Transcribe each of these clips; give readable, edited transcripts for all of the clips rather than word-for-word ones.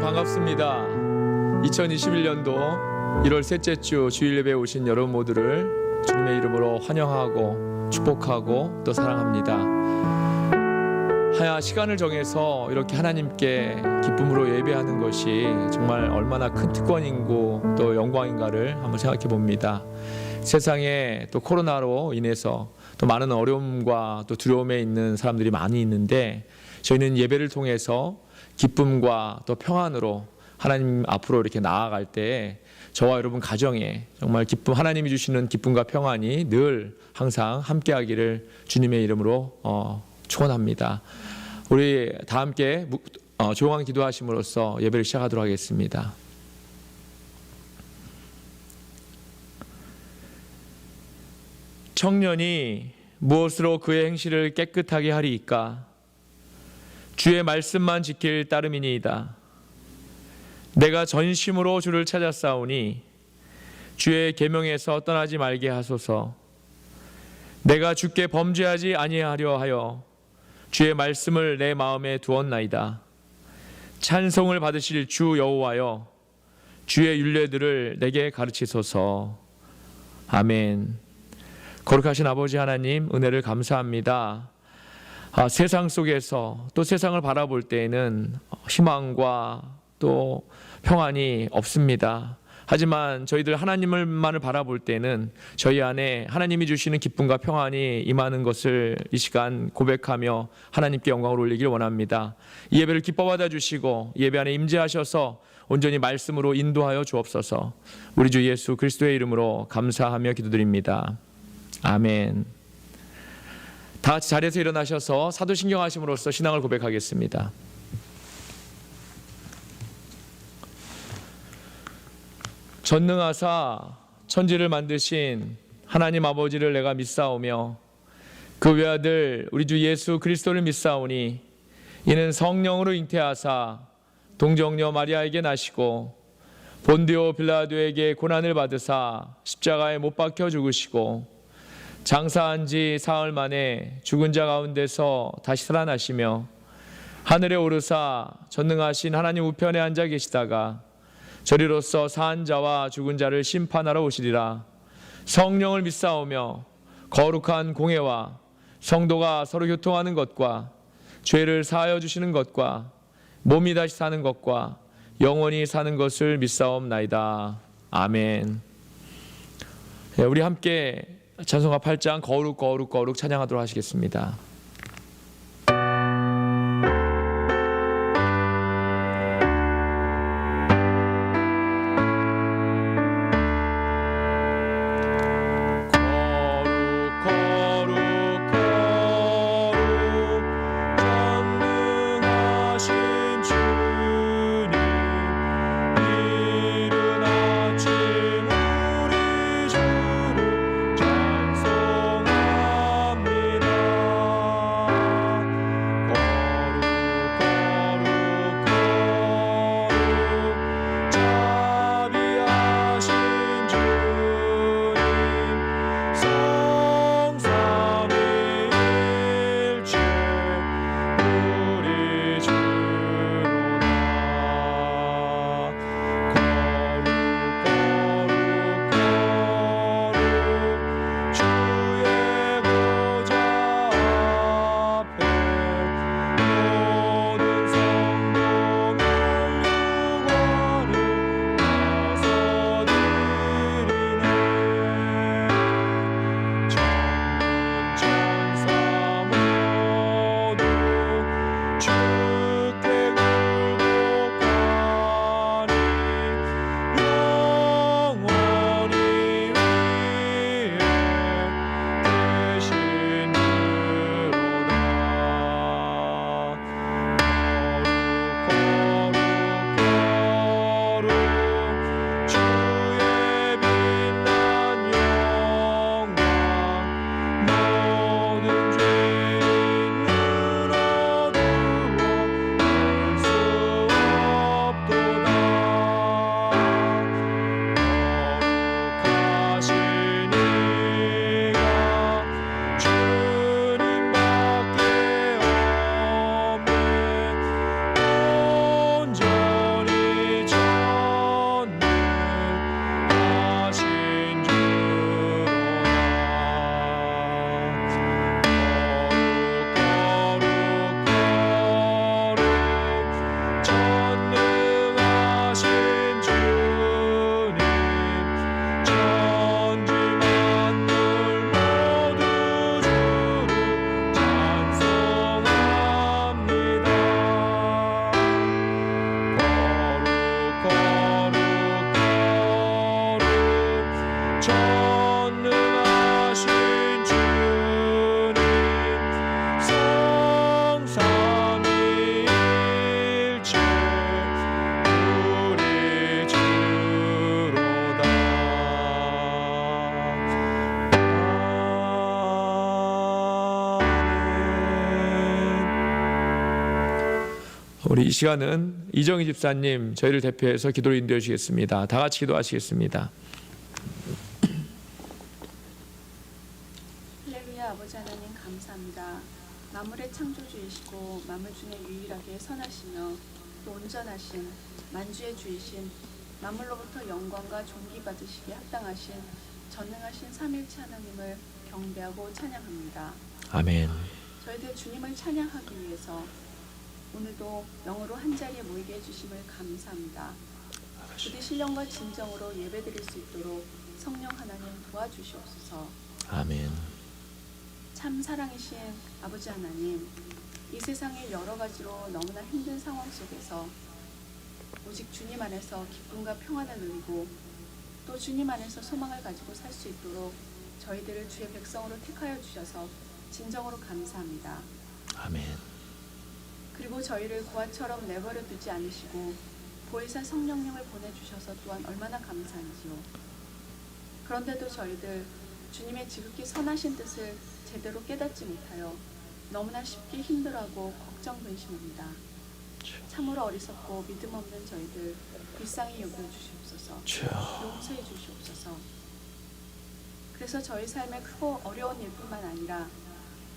반갑습니다. 2021년도 1월 셋째 주 주일 예배에 오신 여러분 모두를 주님의 이름으로 환영하고 축복하고 또 사랑합니다. 하야 시간을 정해서 이렇게 하나님께 기쁨으로 예배하는 것이 정말 얼마나 큰 특권이고 또 영광인가를 한번 생각해 봅니다. 세상에 또 코로나로 인해서 또 많은 어려움과 또 두려움에 있는 사람들이 많이 있는데, 저희는 예배를 통해서 기쁨과 또 평안으로 하나님 앞으로 이렇게 나아갈 때 저와 여러분 가정에 정말 기쁨, 하나님이 주시는 기쁨과 평안이 늘 항상 함께하기를 주님의 이름으로 축원합니다. 우리 다 함께 조용한 기도하심으로써 예배를 시작하도록 하겠습니다. 청년이 무엇으로 그의 행실을 깨끗하게 하리이까? 주의 말씀만 지킬 따름이니이다. 내가 전심으로 주를 찾았사오니 주의 계명에서 떠나지 말게 하소서. 내가 주께 범죄하지 아니하려 하여 주의 말씀을 내 마음에 두었나이다. 찬송을 받으실 주 여호와여, 주의 율례들을 내게 가르치소서. 아멘. 거룩하신 아버지 하나님, 은혜를 감사합니다. 세상 속에서 또 세상을 바라볼 때에는 희망과 또 평안이 없습니다. 하지만 저희들 하나님을만을 바라볼 때는 저희 안에 하나님이 주시는 기쁨과 평안이 임하는 것을 이 시간 고백하며 하나님께 영광을 올리길 원합니다. 이 예배를 기뻐 받아 주시고 예배 안에 임재하셔서 온전히 말씀으로 인도하여 주옵소서. 우리 주 예수 그리스도의 이름으로 감사하며 기도드립니다. 아멘. 다 같이 자리에서 일어나셔서 사도신경 하심으로써 신앙을 고백하겠습니다. 전능하사 천지를 만드신 하나님 아버지를 내가 믿사오며 그 외아들 우리 주 예수 그리스도를 믿사오니 이는 성령으로 잉태하사 동정녀 마리아에게 나시고 본디오 빌라도에게 고난을 받으사 십자가에 못 박혀 죽으시고 장사한 지 사흘 만에 죽은 자 가운데서 다시 살아나시며 하늘에 오르사 전능하신 하나님 우편에 앉아 계시다가 저리로서 산 자와 죽은 자를 심판하러 오시리라. 성령을 믿사오며 거룩한 공회와 성도가 서로 교통하는 것과 죄를 사하여 주시는 것과 몸이 다시 사는 것과 영원히 사는 것을 믿사옵나이다. 아멘. 우리 함께 찬송가 8장 거룩 거룩 거룩 찬양하도록 하시겠습니다. 찬송합니다. 우리 이 시간은 이정희 집사님 저희를 대표해서 기도를 인도해 주시겠습니다. 다 같이 기도하시겠습니다. 할렐루야. 아버지 하나님 감사합니다. 만물의 창조주이시고 만물 중에 유일하게 선하시며 또 온전하신 만주의 주이신 만물로부터 영광과 존귀 받으시기에 합당하신 전능하신 삼일체 하나님을 경배하고 찬양합니다. 아멘. 저희들 주님을 찬양하기 위해서 오늘도 영으로 한자리에 모이게 해주심을 감사합니다. 부디 신령과 진정으로 예배드릴 수 있도록 성령 하나님 도와주시옵소서. 아멘. 참 사랑이신 아버지 하나님, 이 세상의 여러 가지로 너무나 힘든 상황 속에서 오직 주님 안에서 기쁨과 평안을 누리고 또 주님 안에서 소망을 가지고 살 수 있도록 저희들을 주의 백성으로 택하여 주셔서 진정으로 감사합니다. 아멘. 그리고 저희를 고아처럼 내버려 두지 않으시고 보혜사 성령님을 보내주셔서 또한 얼마나 감사한지요. 그런데도 저희들 주님의 지극히 선하신 뜻을 제대로 깨닫지 못하여 너무나 쉽게 힘들어하고 걱정 근심합니다. 참으로 어리석고 믿음 없는 저희들 불쌍히 여겨주시옵소서. 용서해 주시옵소서. 그래서 저희 삶에 크고 어려운 일뿐만 아니라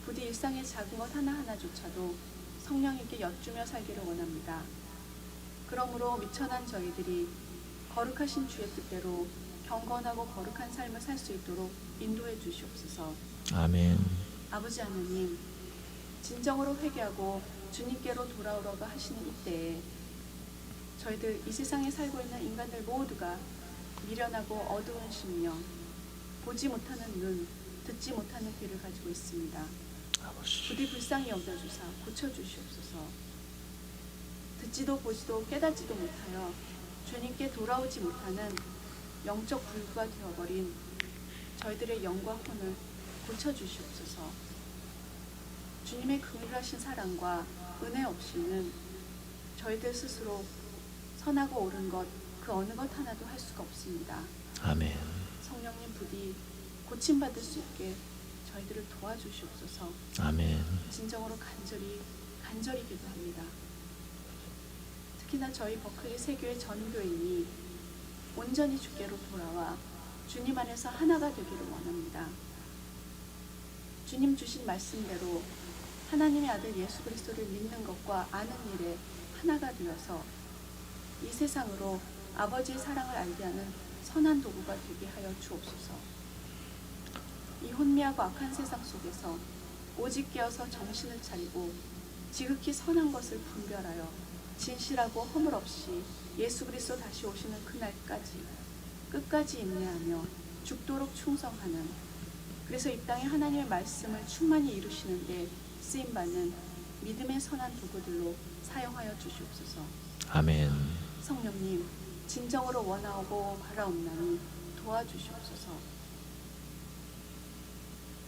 부디 일상의 작은 것 하나하나조차도 성령님께 여쭈며 살기를 원합니다. 그러므로 미천한 저희들이 거룩하신 주의 뜻대로 경건하고 거룩한 삶을 살 수 있도록 인도해 주시옵소서. 아멘. 아버지 하나님, 진정으로 회개하고 주님께로 돌아오라고 하시는 이때에 저희들 이 세상에 살고 있는 인간들 모두가 미련하고 어두운 심령, 보지 못하는 눈, 듣지 못하는 귀를 가지고 있습니다. 부디 불쌍히 여겨주사 고쳐주시옵소서. 듣지도 보지도 깨닫지도 못하여 주님께 돌아오지 못하는 영적 불구가 되어버린 저희들의 영과 혼을 고쳐주시옵소서. 주님의 긍휼하신 사랑과 은혜 없이는 저희들 스스로 선하고 옳은 것 그 어느 것 하나도 할 수가 없습니다. 아멘. 성령님 부디 고침받을 수 있게 저희들을 도와주시옵소서. 아멘. 진정으로 간절히 기도합니다. 특히나 저희 버클리 세교의 전교인이 온전히 주께로 돌아와 주님 안에서 하나가 되기를 원합니다. 주님 주신 말씀대로 하나님의 아들 예수 그리스도를 믿는 것과 아는 일에 하나가 되어서 이 세상으로 아버지의 사랑을 알게 하는 선한 도구가 되게 하여 주옵소서. 이 혼미하고 악한 세상 속에서 오직 깨어서 정신을 차리고 지극히 선한 것을 분별하여 진실하고 허물 없이 예수 그리스도 다시 오시는 그날까지 끝까지 인내하며 죽도록 충성하는, 그래서 이 땅에 하나님의 말씀을 충만히 이루시는데 쓰임받는 믿음의 선한 도구들로 사용하여 주시옵소서. 아멘. 성령님, 진정으로 원하고 바라옵나니 도와주시옵소서.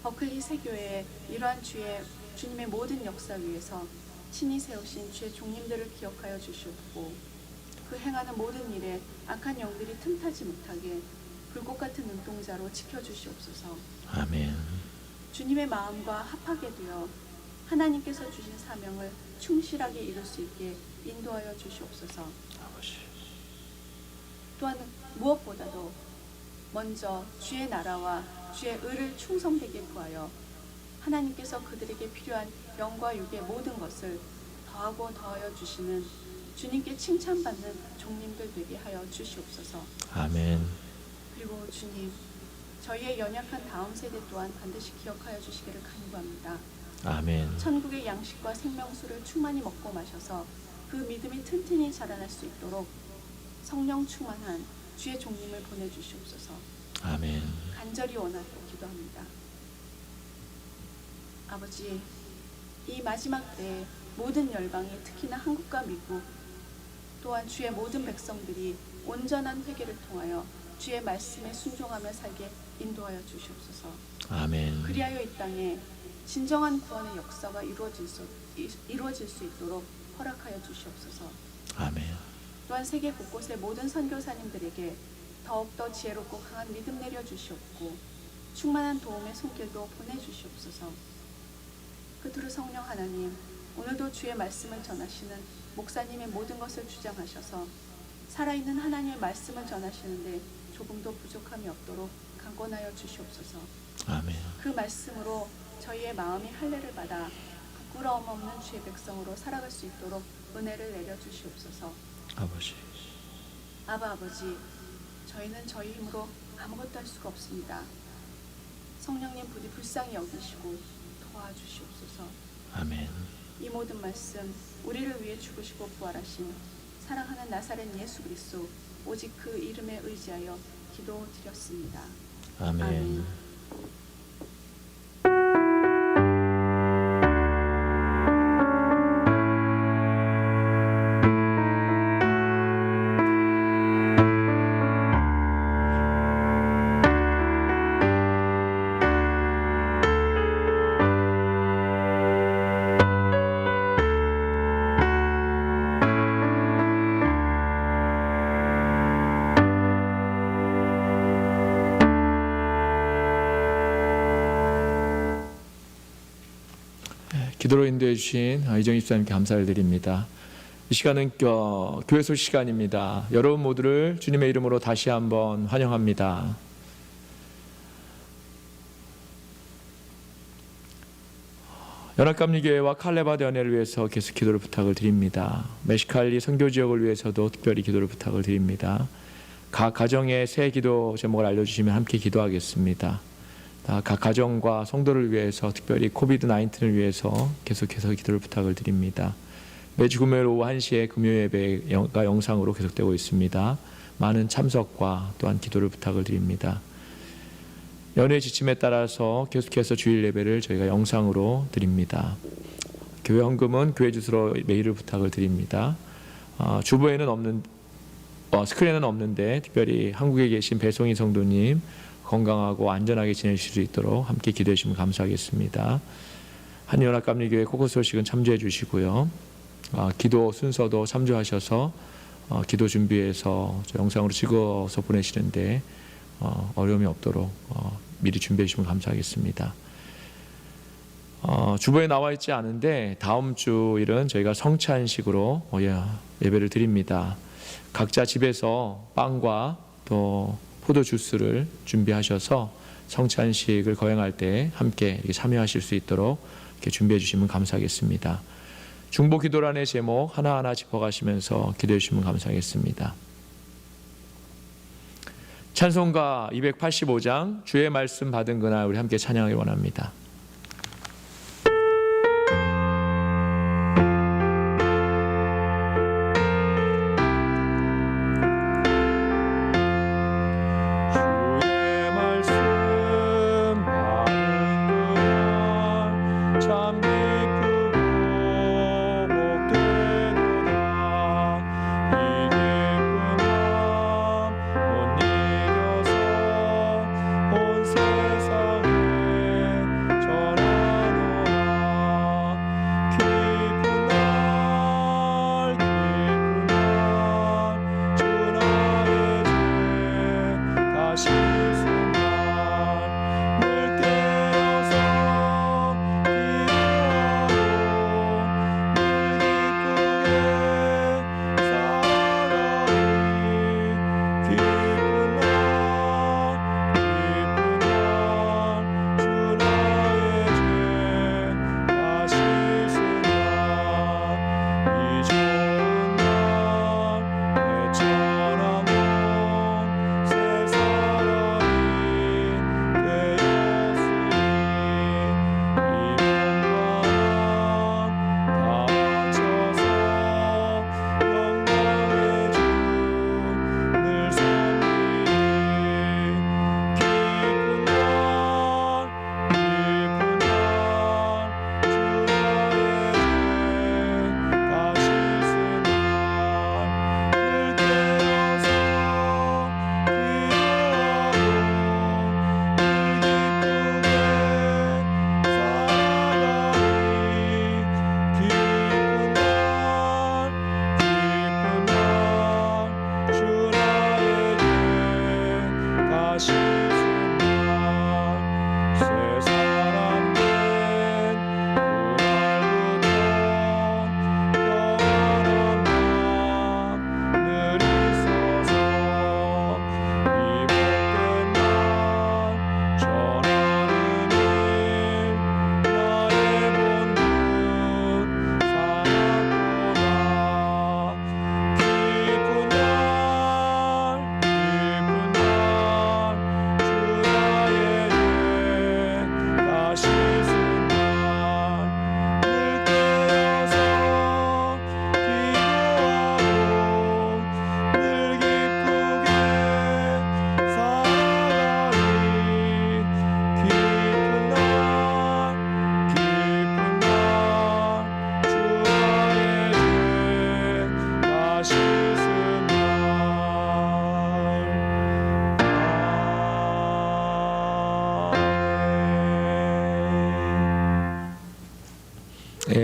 버클리 세교회의 이러한 주님의 모든 역사 위에서 친히 세우신 주의 종님들을 기억하여 주시옵고 그 행하는 모든 일에 악한 영들이 틈타지 못하게 불꽃 같은 눈동자로 지켜주시옵소서. 아멘. 주님의 마음과 합하게 되어 하나님께서 주신 사명을 충실하게 이룰 수 있게 인도하여 주시옵소서. 또한 무엇보다도 먼저 주의 나라와 주의 의를 충성되게 구하여 하나님께서 그들에게 필요한 영과 육의 모든 것을 더하고 더하여 주시는 주님께 칭찬받는 종님들 되게 하여 주시옵소서. 아멘. 그리고 주님, 저희의 연약한 다음 세대 또한 반드시 기억하여 주시기를 간구합니다. 아멘. 천국의 양식과 생명수를 충만히 먹고 마셔서 그 믿음이 튼튼히 자라날 수 있도록 성령 충만한 주의 종님을 보내주시옵소서. 아멘. 간절히 원하고 기도합니다. 아버지, 이 마지막 때에 모든 열방이 특히나 한국과 미국 또한 주의 모든 백성들이 온전한 회개를 통하여 주의 말씀에 순종하며 살게 인도하여 주시옵소서. 아멘. 그리하여 이 땅에 진정한 구원의 역사가 이루어질 수 있도록 허락하여 주시옵소서. 아멘. 또한 세계 곳곳의 모든 선교사님들에게 더욱더 지혜롭고 강한 믿음 내려주시옵고 충만한 도움의 손길도 보내주시옵소서. 끝으로 성령 하나님, 오늘도 주의 말씀을 전하시는 목사님의 모든 것을 주장하셔서 살아있는 하나님의 말씀을 전하시는데 조금도 부족함이 없도록 강권하여 주시옵소서. 아멘. 그 말씀으로 저희의 마음이 할례를 받아 부끄러움 없는 주의 백성으로 살아갈 수 있도록 은혜를 내려 주시옵소서. 아버지. 아바 아버지, 저희는 저희 힘으로 아무것도 할 수가 없습니다. 성령님 부디 불쌍히 여기시고 도와주시옵소서. 아멘. 이 모든 말씀 우리를 위해 죽으시고 부활하신 사랑하는 나사렛 예수 그리스도 오직 그 이름에 의지하여 기도드렸습니다. 아멘. 아멘. 기도로 인도해 주신 이정희 집사님께 감사를 드립니다. 이 시간은 교회소 시간입니다. 여러분 모두를 주님의 이름으로 다시 한번 환영합니다. 연합감리교회와 칼레바드 연회를 위해서 계속 기도를 부탁을 드립니다. 메시칼리 선교지역을 위해서도 특별히 기도를 부탁을 드립니다. 각 가정의 새 기도 제목을 알려주시면 함께 기도하겠습니다. 각 가정과 성도를 위해서 특별히 코비드-19을 위해서 계속해서 기도를 부탁을 드립니다. 매주 금요일 오후 1시에 금요예배가 영상으로 계속되고 있습니다. 많은 참석과 또한 기도를 부탁을 드립니다. 연회 지침에 따라서 계속해서 주일 예배를 저희가 영상으로 드립니다. 교회 헌금은 교회 주소로 메일을 부탁을 드립니다. 주보에는 없는 스크린에는 없는데 특별히 한국에 계신 배송희 성도님 건강하고 안전하게 지내실 수 있도록 함께 기도해 주시면 감사하겠습니다. 한연합감리교회 코코스 소식은 참조해 주시고요. 기도 순서도 참조하셔서 기도 준비해서 영상으로 찍어서 보내시는데 어려움이 없도록 미리 준비해 주시면 감사하겠습니다. 주보에 나와 있지 않은데 다음 주일은 저희가 성찬식으로 예배를 드립니다. 각자 집에서 빵과 또 포도 주스를 준비하셔서 성찬식을 거행할 때 함께 이렇게 참여하실 수 있도록 이렇게 준비해 주시면 감사하겠습니다. 중보 기도란의 제목 하나하나 짚어가시면서 기도해 주시면 감사하겠습니다. 찬송가 285장 주의 말씀 받은 그날 우리 함께 찬양하기 원합니다. 세상에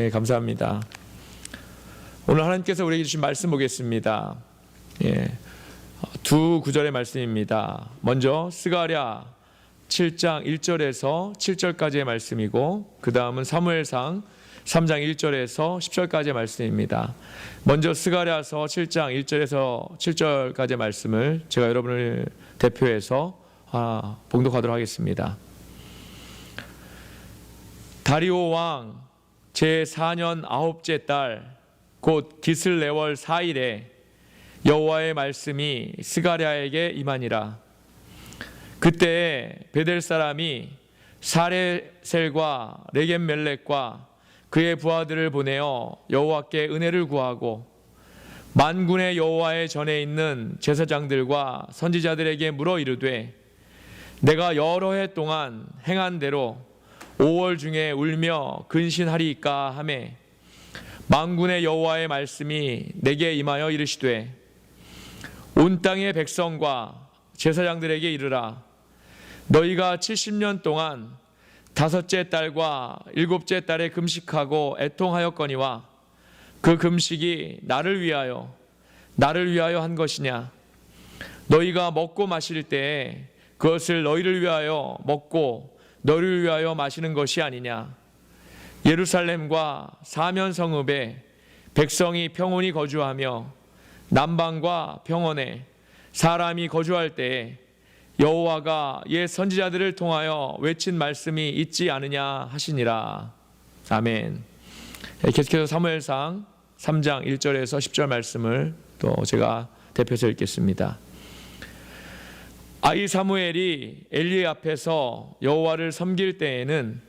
예, 감사합니다. 오늘 하나님께서 우리에게 주신 말씀 보겠습니다. 예, 두 구절의 말씀입니다. 먼저 스가랴 7장 1절에서 7절까지의 말씀이고, 그 다음은 사무엘상 3장 1절에서 10절까지의 말씀입니다. 먼저 스가랴서 7장 1절에서 7절까지의 말씀을 제가 여러분을 대표해서 봉독하도록 하겠습니다. 다리오 왕 제4년 9째 달 곧 기슬레월 4일에 여호와의 말씀이 스가랴에게 임하니라. 그때 베델 사람이 사레셀과 레겜멜렉과 그의 부하들을 보내어 여호와께 은혜를 구하고 만군의 여호와의 전에 있는 제사장들과 선지자들에게 물어 이르되, 내가 여러 해 동안 행한 대로 5월 중에 울며 근신하리이까 하매, 만군의 여호와의 말씀이 내게 임하여 이르시되, 온 땅의 백성과 제사장들에게 이르라. 너희가 70년 동안 5째 달과 7째 달에 금식하고 애통하였거니와 그 금식이 나를 위하여 한 것이냐? 너희가 먹고 마실 때에 그것을 너희를 위하여 먹고 너희를 위하여 마시는 것이 아니냐? 예루살렘과 사면 성읍에 백성이 평온히 거주하며 남방과 평원에 사람이 거주할 때에 여호와가 옛 선지자들을 통하여 외친 말씀이 있지 않으냐 하시니라. 아멘. 계속해서 사무엘상 3장 1절에서 10절 말씀을 또 제가 대표해서 읽겠습니다. 아이 사무엘이 엘리 앞에서 여호와를 섬길 때에는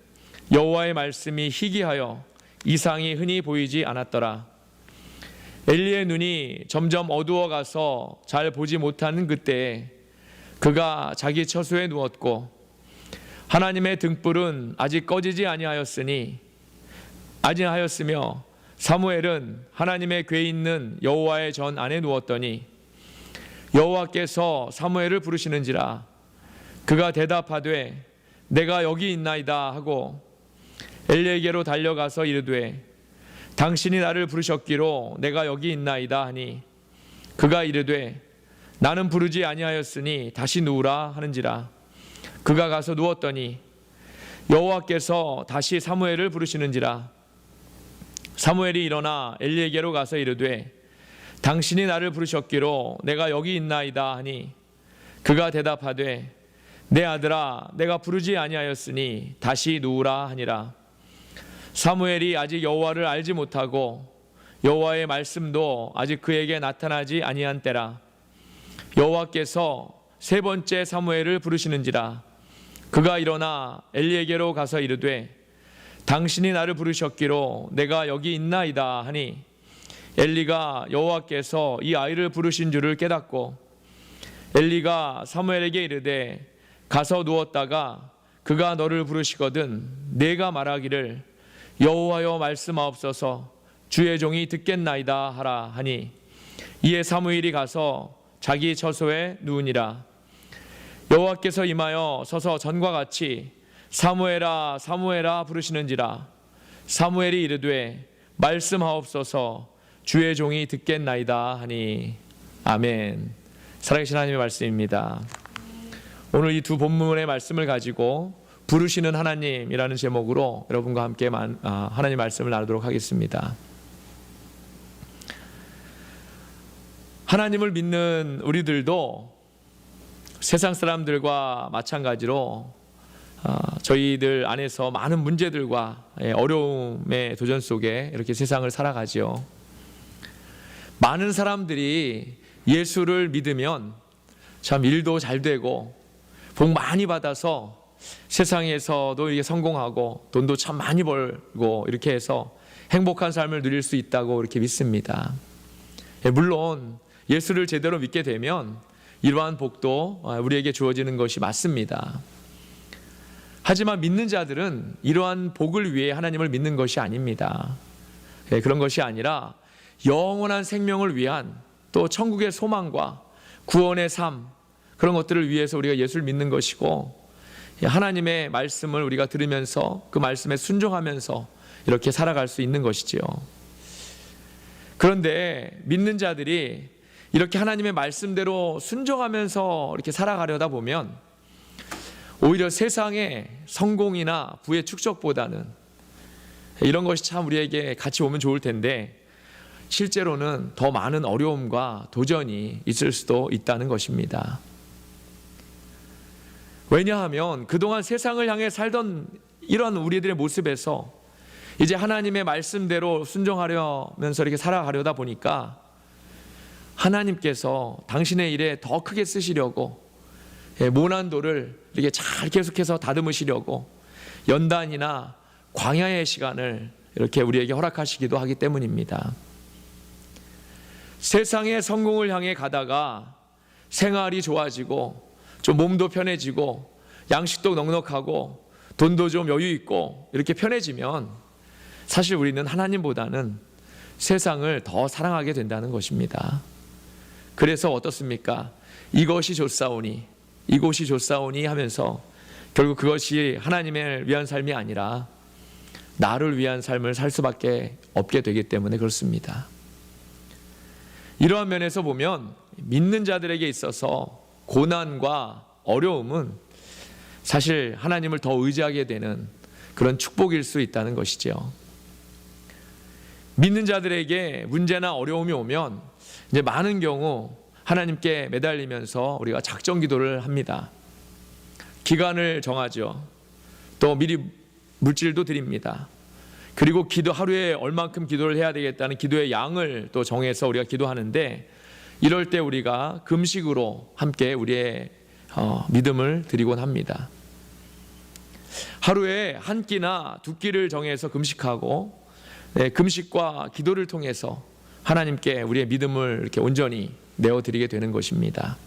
여호와의 말씀이 희귀하여 이상이 흔히 보이지 않았더라. 엘리의 눈이 점점 어두워 가서 잘 보지 못하는 그때에 그가 자기 처소에 누웠고, 하나님의 등불은 아직 꺼지지 아니하였으며 사무엘은 하나님의 궤 있는 여호와의 전 안에 누웠더니 여호와께서 사무엘을 부르시는지라. 그가 대답하되 내가 여기 있나이다 하고 엘리에게로 달려가서 이르되, 당신이 나를 부르셨기로 내가 여기 있나이다 하니, 그가 이르되 나는 부르지 아니하였으니 다시 누우라 하는지라. 그가 가서 누웠더니 여호와께서 다시 사무엘을 부르시는지라. 사무엘이 일어나 엘리에게로 가서 이르되, 당신이 나를 부르셨기로 내가 여기 있나이다 하니, 그가 대답하되 내 아들아, 내가 부르지 아니하였으니 다시 누우라 하니라. 사무엘이 아직 여호와를 알지 못하고 여호와의 말씀도 아직 그에게 나타나지 아니한 때라. 여호와께서 세 번째 사무엘을 부르시는지라. 그가 일어나 엘리에게로 가서 이르되, 당신이 나를 부르셨기로 내가 여기 있나이다 하니, 엘리가 여호와께서 이 아이를 부르신 줄을 깨닫고, 엘리가 사무엘에게 이르되 가서 누웠다가 그가 너를 부르시거든 내가 말하기를 여호와여 말씀하옵소서, 주의 종이 듣겠나이다 하라 하니, 이에 사무엘이 가서 자기 처소에 누우니라. 여호와께서 임하여 서서 전과 같이 사무엘아 사무엘아 부르시는지라. 사무엘이 이르되 말씀하옵소서, 주의 종이 듣겠나이다 하니. 아멘. 살아계신 하나님의 말씀입니다. 오늘 이 두 본문의 말씀을 가지고 부르시는 하나님이라는 제목으로 여러분과 함께 하나님의 말씀을 나누도록 하겠습니다. 하나님을 믿는 우리들도 세상 사람들과 마찬가지로 저희들 안에서 많은 문제들과 어려움의 도전 속에 이렇게 세상을 살아가지요. 많은 사람들이 예수를 믿으면 참 일도 잘 되고 복 많이 받아서 세상에서도 이렇게 성공하고 돈도 참 많이 벌고 이렇게 해서 행복한 삶을 누릴 수 있다고 이렇게 믿습니다. 물론 예수를 제대로 믿게 되면 이러한 복도 우리에게 주어지는 것이 맞습니다. 하지만 믿는 자들은 이러한 복을 위해 하나님을 믿는 것이 아닙니다. 그런 것이 아니라 영원한 생명을 위한 또 천국의 소망과 구원의 삶, 그런 것들을 위해서 우리가 예수를 믿는 것이고, 하나님의 말씀을 우리가 들으면서 그 말씀에 순종하면서 이렇게 살아갈 수 있는 것이지요. 그런데 믿는 자들이 이렇게 하나님의 말씀대로 순종하면서 이렇게 살아가려다 보면 오히려 세상의 성공이나 부의 축적보다는 이런 것이 참 우리에게 같이 오면 좋을 텐데 실제로는 더 많은 어려움과 도전이 있을 수도 있다는 것입니다. 왜냐하면 그동안 세상을 향해 살던 이런 우리들의 모습에서 이제 하나님의 말씀대로 순종하려면서 이렇게 살아가려다 보니까 하나님께서 당신의 일에 더 크게 쓰시려고 모난도를 이렇게 잘 계속해서 다듬으시려고 연단이나 광야의 시간을 이렇게 우리에게 허락하시기도 하기 때문입니다. 세상의 성공을 향해 가다가 생활이 좋아지고 좀 몸도 편해지고 양식도 넉넉하고 돈도 좀 여유 있고 이렇게 편해지면 사실 우리는 하나님보다는 세상을 더 사랑하게 된다는 것입니다. 그래서 어떻습니까? 이것이 좋사오니 이곳이 좋사오니 하면서 결국 그것이 하나님을 위한 삶이 아니라 나를 위한 삶을 살 수밖에 없게 되기 때문에 그렇습니다. 이러한 면에서 보면 믿는 자들에게 있어서 고난과 어려움은 사실 하나님을 더 의지하게 되는 그런 축복일 수 있다는 것이죠. 믿는 자들에게 문제나 어려움이 오면 이제 많은 경우 하나님께 매달리면서 우리가 작정 기도를 합니다. 기간을 정하죠. 또 미리 물질도 드립니다. 그리고 하루에 얼만큼 기도를 해야 되겠다는 기도의 양을 또 정해서 우리가 기도하는데 이럴 때 우리가 금식으로 함께 우리의 믿음을 드리곤 합니다. 하루에 한 끼나 두 끼를 정해서 금식하고 금식과 기도를 통해서 하나님께 우리의 믿음을 이렇게 온전히 내어드리게 되는 것입니다.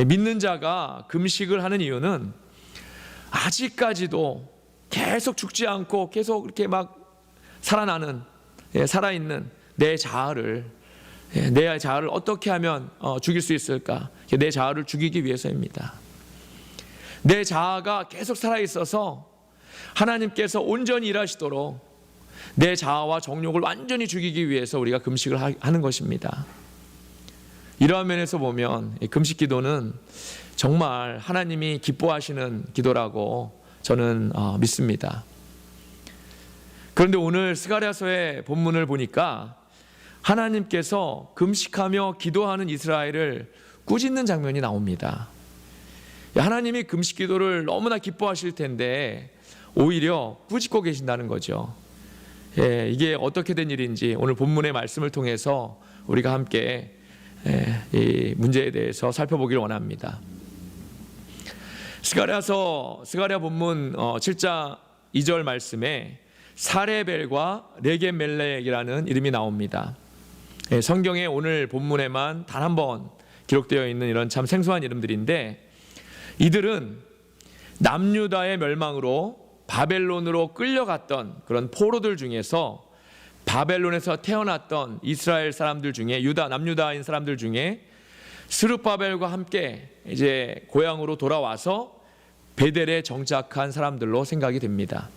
믿는 자가 금식을 하는 이유는 아직까지도 계속 죽지 않고 계속 이렇게 막 살아있는 내 자아를 어떻게 하면 죽일 수 있을까? 내 자아를 죽이기 위해서입니다. 내 자아가 계속 살아있어서 하나님께서 온전히 일하시도록 내 자아와 정욕을 완전히 죽이기 위해서 우리가 금식을 하는 것입니다. 이러한 면에서 보면 금식 기도는 정말 하나님이 기뻐하시는 기도라고 저는 믿습니다. 그런데 오늘 스가랴서의 본문을 보니까 하나님께서 금식하며 기도하는 이스라엘을 꾸짖는 장면이 나옵니다. 하나님이 금식 기도를 너무나 기뻐하실 텐데 오히려 꾸짖고 계신다는 거죠. 이게 어떻게 된 일인지 오늘 본문의 말씀을 통해서 우리가 함께 이 문제에 대해서 살펴보기를 원합니다. 스가랴 본문 7장 2절 말씀에 사레벨과 레게멜렉이라는 이름이 나옵니다. 성경에 오늘 본문에만 단 한 번 기록되어 있는 이런 참 생소한 이름들인데 이들은 남유다의 멸망으로 바벨론으로 끌려갔던 그런 포로들 중에서 바벨론에서 태어났던 이스라엘 사람들 중에 남유다인 사람들 중에 스룹바벨과 함께 이제 고향으로 돌아와서 베델에 정착한 사람들로 생각이 됩니다.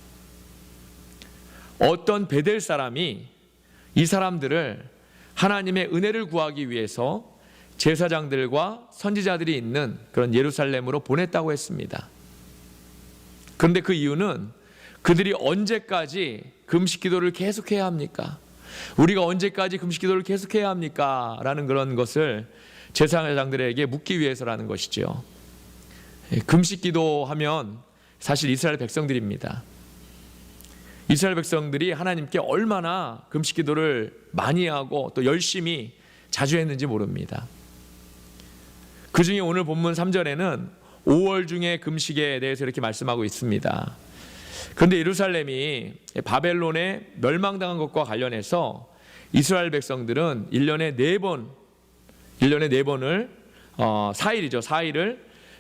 어떤 베델 사람이 이 사람들을 하나님의 은혜를 구하기 위해서 제사장들과 선지자들이 있는 그런 예루살렘으로 보냈다고 했습니다. 그런데 그 이유는 그들이 언제까지 금식 기도를 계속해야 합니까? 우리가 언제까지 금식 기도를 계속해야 합니까? 라는 그런 것을 제사장들에게 묻기 위해서라는 것이죠. 금식 기도하면 사실 이스라엘 백성들입니다. 이스라엘 백성들이 하나님께 얼마나 금식 기도를 많이 하고 또 열심히 자주 했는지 모릅니다. 그 중에 오늘 본문 3절에는 5월 중에 금식에 대해서 이렇게 말씀하고 있습니다. 그런데 예루살렘이 바벨론에 멸망당한 것과 관련해서 이스라엘 백성들은 1년에 4번을 4일을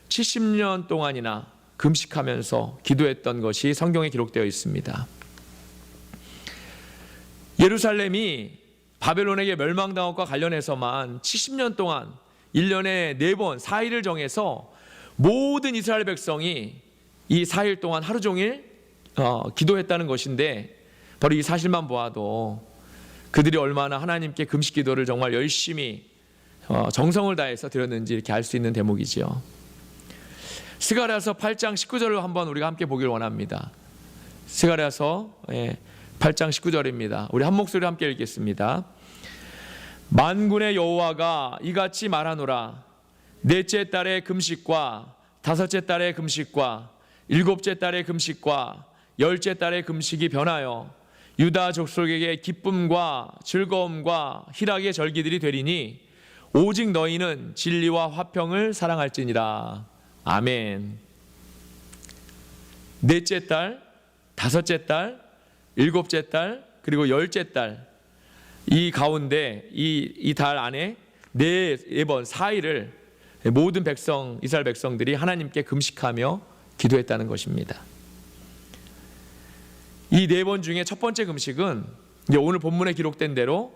70년 동안이나 금식하면서 기도했던 것이 성경에 기록되어 있습니다. 예루살렘이 바벨론에게 멸망당한 것과 관련해서만 70년 동안 1년에 4번 4일을 정해서 모든 이스라엘 백성이 이 4일 동안 하루 종일 기도했다는 것인데 바로 이 사실만 보아도 그들이 얼마나 하나님께 금식 기도를 정말 열심히 정성을 다해서 드렸는지 이렇게 알 수 있는 대목이죠. 스가랴서 8장 19절을 한번 우리가 함께 보길 원합니다. 스가랴서 8장 19절입니다. 우리 한 목소리 함께 읽겠습니다. 만군의 여호와가 이같이 말하노라. 넷째 달의 금식과 다섯째 달의 금식과 일곱째 달의 금식과 열째 달의 금식이 변하여 유다 족속에게 기쁨과 즐거움과 희락의 절기들이 되리니 오직 너희는 진리와 화평을 사랑할지니라. 아멘. 넷째 달, 다섯째 달, 일곱째 달, 그리고 열째 달, 이 가운데 이 달 안에 네 번 4일을 모든 백성, 이스라엘 백성들이 하나님께 금식하며 기도했다는 것입니다. 이 네 번 중에 첫 번째 금식은 이제 오늘 본문에 기록된 대로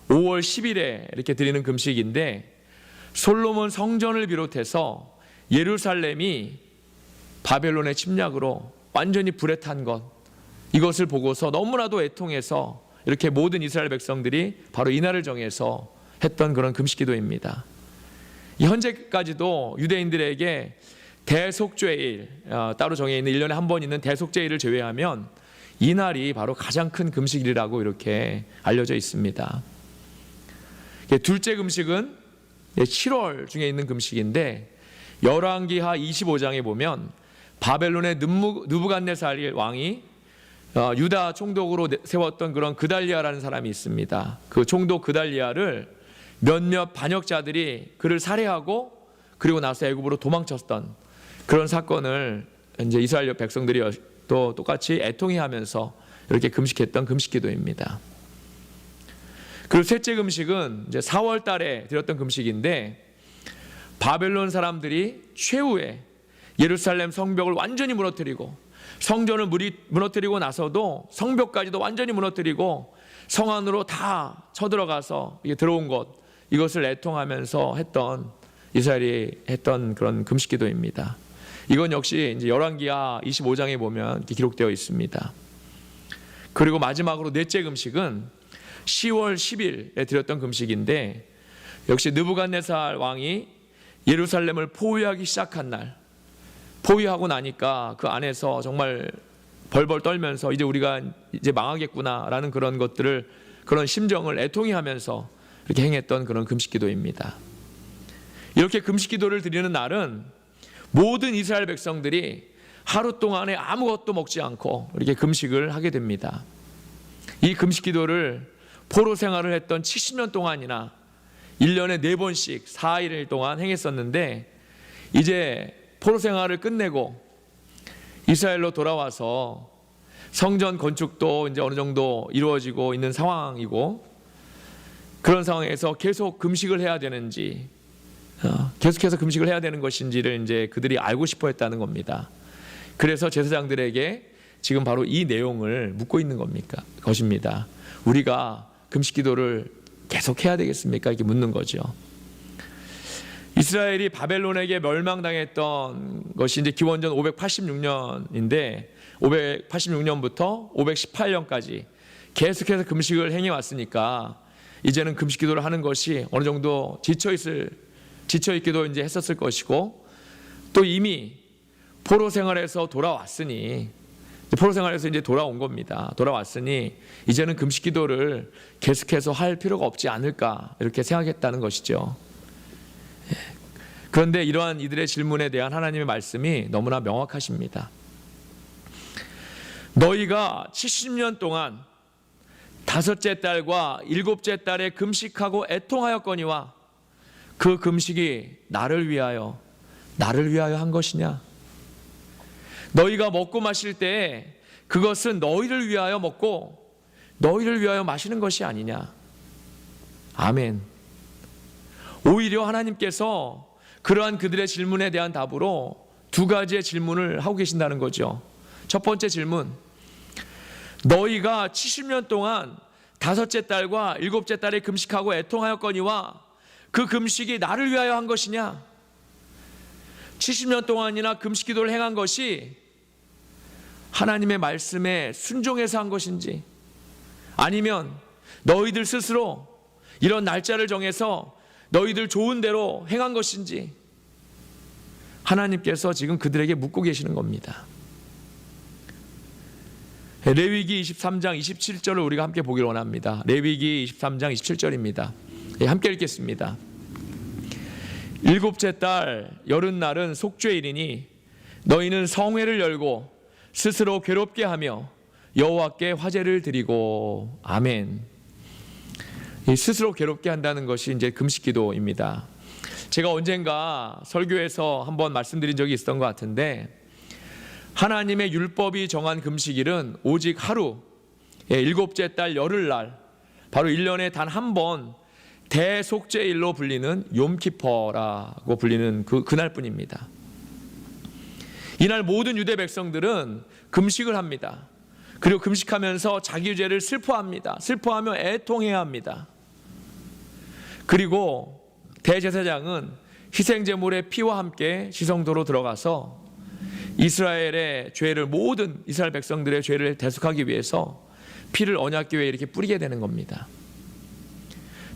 5월 10일에 이렇게 드리는 금식인데, 솔로몬 성전을 비롯해서 예루살렘이 바벨론의 침략으로 완전히 불에 탄 것, 이것을 보고서 너무나도 애통해서 이렇게 모든 이스라엘 백성들이 바로 이날을 정해서 했던 그런 금식기도입니다. 현재까지도 유대인들에게 대속죄일, 따로 정해 있는 1년에 한 번 있는 대속죄일을 제외하면 이날이 바로 가장 큰 금식일이라고 이렇게 알려져 있습니다. 둘째 금식은 7월 중에 있는 금식인데, 열왕기하 25장에 보면 바벨론의 느부갓네살 왕이 유다 총독으로 세웠던 그런 그달리아라는 사람이 있습니다. 그 총독 그달리아를 몇몇 반역자들이 그를 살해하고 그리고 나서 애굽으로 도망쳤던 그런 사건을 이제 이스라엘 백성들이 또 똑같이 애통해하면서 이렇게 금식했던 금식기도입니다. 그리고 셋째 금식은 이제 4월 달에 드렸던 금식인데, 바벨론 사람들이 최후에 예루살렘 성벽을 완전히 무너뜨리고 성전을 무너뜨리고 나서도 성벽까지도 완전히 무너뜨리고 성 안으로 다 쳐들어가서 들어온 것, 이것을 애통하면서 했던 이스라엘이 했던 그런 금식기도입니다. 이건 역시 이제 열왕기하 25장에 보면 이렇게 기록되어 있습니다. 그리고 마지막으로 넷째 금식은 10월 10일에 드렸던 금식인데, 역시 느부갓네살 왕이 예루살렘을 포위하기 시작한 날, 포위하고 나니까 그 안에서 정말 벌벌 떨면서 이제 우리가 이제 망하겠구나라는 그런 것들을, 그런 심정을 애통히 하면서 이렇게 행했던 그런 금식기도입니다. 이렇게 금식기도를 드리는 날은 모든 이스라엘 백성들이 하루 동안에 아무것도 먹지 않고 이렇게 금식을 하게 됩니다. 이 금식기도를 포로 생활을 했던 70년 동안이나 1년에 4번씩 4일 동안 행했었는데, 이제 포로 생활을 끝내고 이스라엘로 돌아와서 성전 건축도 이제 어느 정도 이루어지고 있는 상황이고, 그런 상황에서 계속 금식을 해야 되는지, 계속해서 금식을 해야 되는 것인지를 이제 그들이 알고 싶어 했다는 겁니다. 그래서 제사장들에게 지금 바로 이 내용을 묻고 있는 것입니다. 우리가 금식기도를 계속 해야 되겠습니까? 이렇게 묻는 거죠. 이스라엘이 바벨론에게 멸망당했던 것이 이제 기원전 586년인데, 586년부터 518년까지 계속해서 금식을 행해 왔으니까 이제는 금식기도를 하는 것이 어느 정도 지쳐있기도 이제 했었을 것이고, 또 이미 포로 생활에서 돌아왔으니, 포로 생활에서 이제 돌아온 겁니다. 돌아왔으니 이제는 금식기도를 계속해서 할 필요가 없지 않을까 이렇게 생각했다는 것이죠. 그런데 이러한 이들의 질문에 대한 하나님의 말씀이 너무나 명확하십니다. 너희가 70년 동안 다섯째 달과 일곱째 달에 금식하고 애통하였거니와 그 금식이 나를 위하여 한 것이냐? 너희가 먹고 마실 때 그것은 너희를 위하여 먹고 너희를 위하여 마시는 것이 아니냐? 아멘. 오히려 하나님께서 그러한 그들의 질문에 대한 답으로 두 가지의 질문을 하고 계신다는 거죠. 첫 번째 질문, 너희가 70년 동안 다섯째 달과 일곱째 달에 금식하고 애통하였거니와 그 금식이 나를 위하여 한 것이냐? 70년 동안이나 금식기도를 행한 것이 하나님의 말씀에 순종해서 한 것인지, 아니면 너희들 스스로 이런 날짜를 정해서 너희들 좋은 대로 행한 것인지 하나님께서 지금 그들에게 묻고 계시는 겁니다. 레위기 23장 27절을 우리가 함께 보기를 원합니다. 레위기 23장 27절입니다. 함께 읽겠습니다. 일곱째 달 여름날은 속죄일이니 너희는 성회를 열고 스스로 괴롭게 하며 여호와께 화제를 드리고. 아멘. 스스로 괴롭게 한다는 것이 이제 금식기도입니다. 제가 언젠가 설교에서 한번 말씀드린 적이 있었던 것 같은데, 하나님의 율법이 정한 금식일은 오직 하루, 일곱째 달 열흘날, 바로 1년에 단 한 번 대속죄일로 불리는 욤키퍼라고 불리는 그날뿐입니다. 이날 모든 유대 백성들은 금식을 합니다. 그리고 금식하면서 자기 죄를 슬퍼합니다. 슬퍼하며 애통해야 합니다. 그리고 대제사장은 희생제물의 피와 함께 지성소로 들어가서 이스라엘의 죄를, 모든 이스라엘 백성들의 죄를 대속하기 위해서 피를 언약궤에 이렇게 뿌리게 되는 겁니다.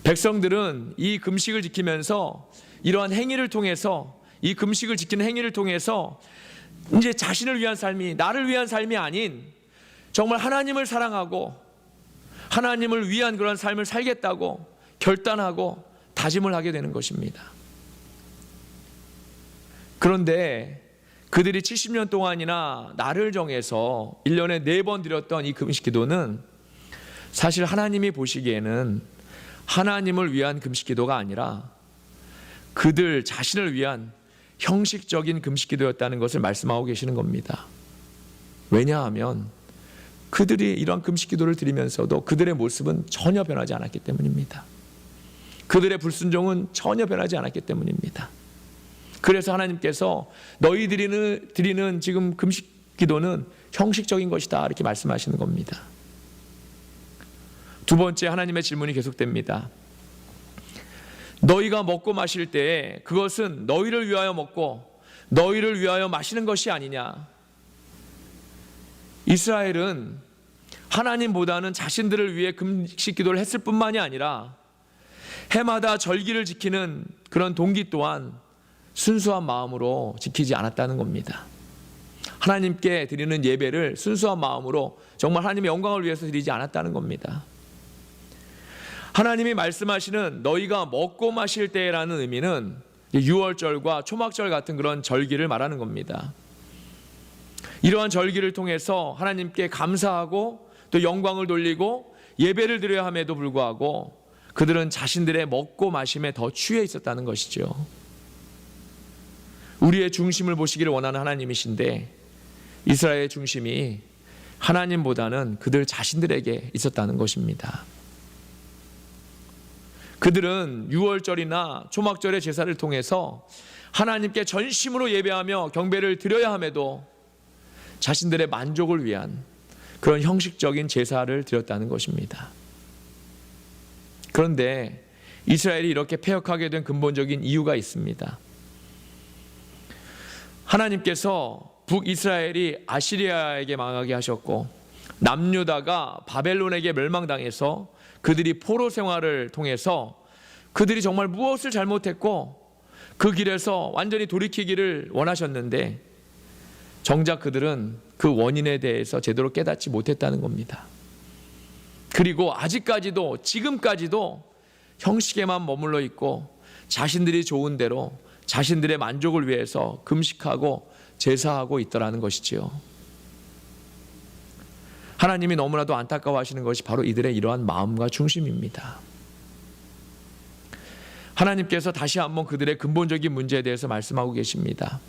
백성들은 이 금식을 지키면서 이러한 행위를 통해서, 이 금식을 지키는 행위를 통해서 이제 자신을 위한 삶이, 나를 위한 삶이 아닌 정말 하나님을 사랑하고 하나님을 위한 그런 삶을 살겠다고 결단하고 다짐을 하게 되는 것입니다. 그런데 그들이 70년 동안이나 날을 정해서 1년에 4번 드렸던 이 금식 기도는 사실 하나님이 보시기에는 하나님을 위한 금식 기도가 아니라 그들 자신을 위한 형식적인 금식 기도였다는 것을 말씀하고 계시는 겁니다. 왜냐하면 그들이 이러한 금식 기도를 드리면서도 그들의 모습은 전혀 변하지 않았기 때문입니다. 그들의 불순종은 전혀 변하지 않았기 때문입니다. 그래서 하나님께서 너희들이 드리는 지금 금식 기도는 형식적인 것이다, 이렇게 말씀하시는 겁니다. 두 번째, 하나님의 질문이 계속됩니다. 너희가 먹고 마실 때에 그것은 너희를 위하여 먹고 너희를 위하여 마시는 것이 아니냐. 이스라엘은 하나님보다는 자신들을 위해 금식 기도를 했을 뿐만이 아니라 해마다 절기를 지키는 그런 동기 또한 순수한 마음으로 지키지 않았다는 겁니다. 하나님께 드리는 예배를 순수한 마음으로 정말 하나님의 영광을 위해서 드리지 않았다는 겁니다. 하나님이 말씀하시는 너희가 먹고 마실 때라는 의미는 유월절과 초막절 같은 그런 절기를 말하는 겁니다. 이러한 절기를 통해서 하나님께 감사하고 또 영광을 돌리고 예배를 드려야 함에도 불구하고 그들은 자신들의 먹고 마심에 더 취해 있었다는 것이죠. 우리의 중심을 보시기를 원하는 하나님이신데 이스라엘의 중심이 하나님보다는 그들 자신들에게 있었다는 것입니다. 그들은 유월절이나 초막절의 제사를 통해서 하나님께 전심으로 예배하며 경배를 드려야 함에도 자신들의 만족을 위한 그런 형식적인 제사를 드렸다는 것입니다. 그런데 이스라엘이 이렇게 패역하게 된 근본적인 이유가 있습니다. 하나님께서 북이스라엘이 아시리아에게 망하게 하셨고 남유다가 바벨론에게 멸망당해서 그들이 포로 생활을 통해서 그들이 정말 무엇을 잘못했고 그 길에서 완전히 돌이키기를 원하셨는데 정작 그들은 그 원인에 대해서 제대로 깨닫지 못했다는 겁니다. 그리고 아직까지도, 지금까지도 형식에만 머물러 있고 자신들이 좋은 대로 자신들의 만족을 위해서 금식하고 제사하고 있더라는 것이지요. 하나님이 너무나도 안타까워하시는 것이 바로 이들의 이러한 마음과 중심입니다. 하나님께서 다시 한번 그들의 근본적인 문제에 대해서 말씀하고 계십니다.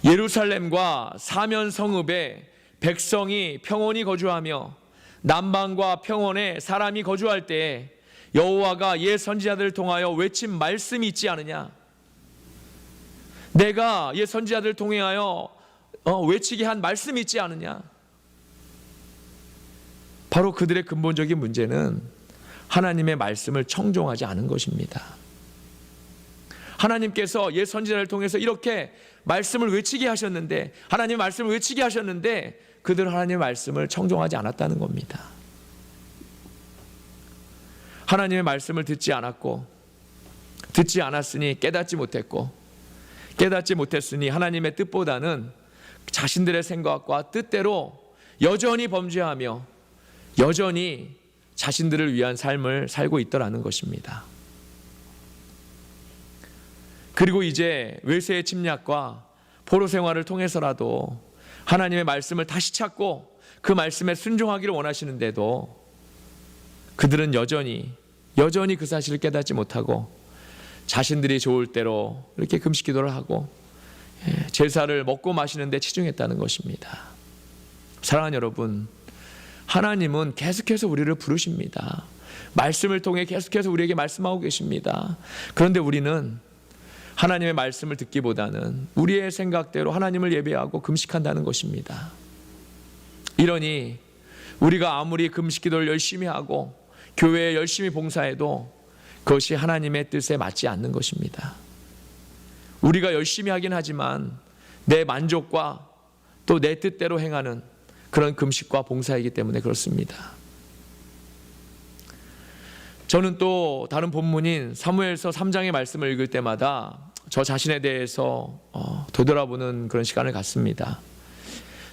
예루살렘과 사면 성읍에 백성이 평온히 거주하며 남방과 평원에 사람이 거주할 때에 여호와가 옛 선지자들을 통하여 외친 말씀이 있지 않으냐. 내가 옛 선지자들을 통하여 외치게 한 말씀이 있지 않으냐. 바로 그들의 근본적인 문제는 하나님의 말씀을 청종하지 않은 것입니다. 하나님께서 옛 선지자를 통해서 이렇게 말씀을 외치게 하셨는데, 하나님의 말씀을 외치게 하셨는데 그들은 하나님의 말씀을 청종하지 않았다는 겁니다. 하나님의 말씀을 듣지 않았고, 듣지 않았으니 깨닫지 못했고, 깨닫지 못했으니 하나님의 뜻보다는 자신들의 생각과 뜻대로 여전히 범죄하며 여전히 자신들을 위한 삶을 살고 있더라는 것입니다. 그리고 이제 외세의 침략과 포로 생활을 통해서라도 하나님의 말씀을 다시 찾고 그 말씀에 순종하기를 원하시는데도 그들은 여전히 그 사실을 깨닫지 못하고 자신들이 좋을 대로 이렇게 금식 기도를 하고 제사를 먹고 마시는 데 치중했다는 것입니다. 사랑하는 여러분, 하나님은 계속해서 우리를 부르십니다. 말씀을 통해 계속해서 우리에게 말씀하고 계십니다. 그런데 우리는 하나님의 말씀을 듣기보다는 우리의 생각대로 하나님을 예배하고 금식한다는 것입니다. 이러니 우리가 아무리 금식 기도를 열심히 하고 교회에 열심히 봉사해도 그것이 하나님의 뜻에 맞지 않는 것입니다. 우리가 열심히 하긴 하지만 내 만족과 또 내 뜻대로 행하는 그런 금식과 봉사이기 때문에 그렇습니다. 저는 또 다른 본문인 사무엘서 3장의 말씀을 읽을 때마다 저 자신에 대해서 되돌아보는 그런 시간을 갖습니다.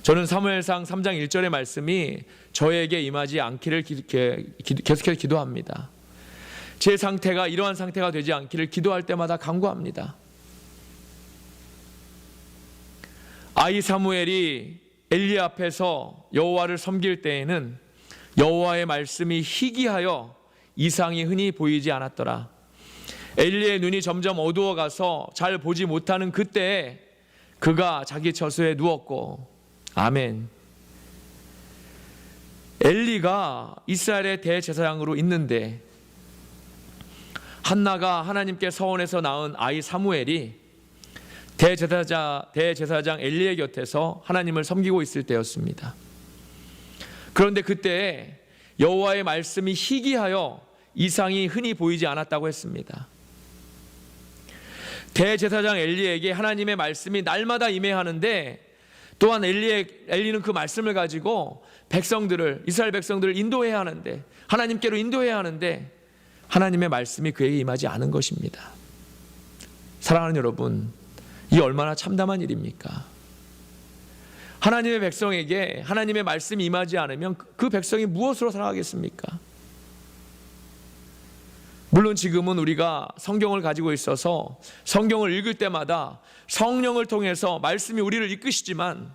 저는 사무엘상 3장 1절의 말씀이 저에게 임하지 않기를 계속해서 기도합니다. 제 상태가 이러한 상태가 되지 않기를 기도할 때마다 간구합니다. 아이 사무엘이 엘리 앞에서 여호와를 섬길 때에는 여호와의 말씀이 희귀하여 이상이 흔히 보이지 않았더라. 엘리의 눈이 점점 어두워가서 잘 보지 못하는 그때에 그가 자기 처소에 누웠고, 아멘. 엘리가 이스라엘의 대제사장으로 있는데 한나가 하나님께 서원해서 낳은 아이 사무엘이 대제사장 엘리의 곁에서 하나님을 섬기고 있을 때였습니다. 그런데 그때 여호와의 말씀이 희귀하여 이상이 흔히 보이지 않았다고 했습니다. 대제사장 엘리에게 하나님의 말씀이 날마다 임해하는데 또한 엘리는 그 말씀을 가지고 이스라엘 백성들을 인도해야 하는데, 하나님께로 인도해야 하는데 하나님의 말씀이 그에게 임하지 않은 것입니다. 사랑하는 여러분, 이 얼마나 참담한 일입니까? 하나님의 백성에게 하나님의 말씀이 임하지 않으면 그 백성이 무엇으로 살아가겠습니까? 물론 지금은 우리가 성경을 가지고 있어서 성경을 읽을 때마다 성령을 통해서 말씀이 우리를 이끄시지만,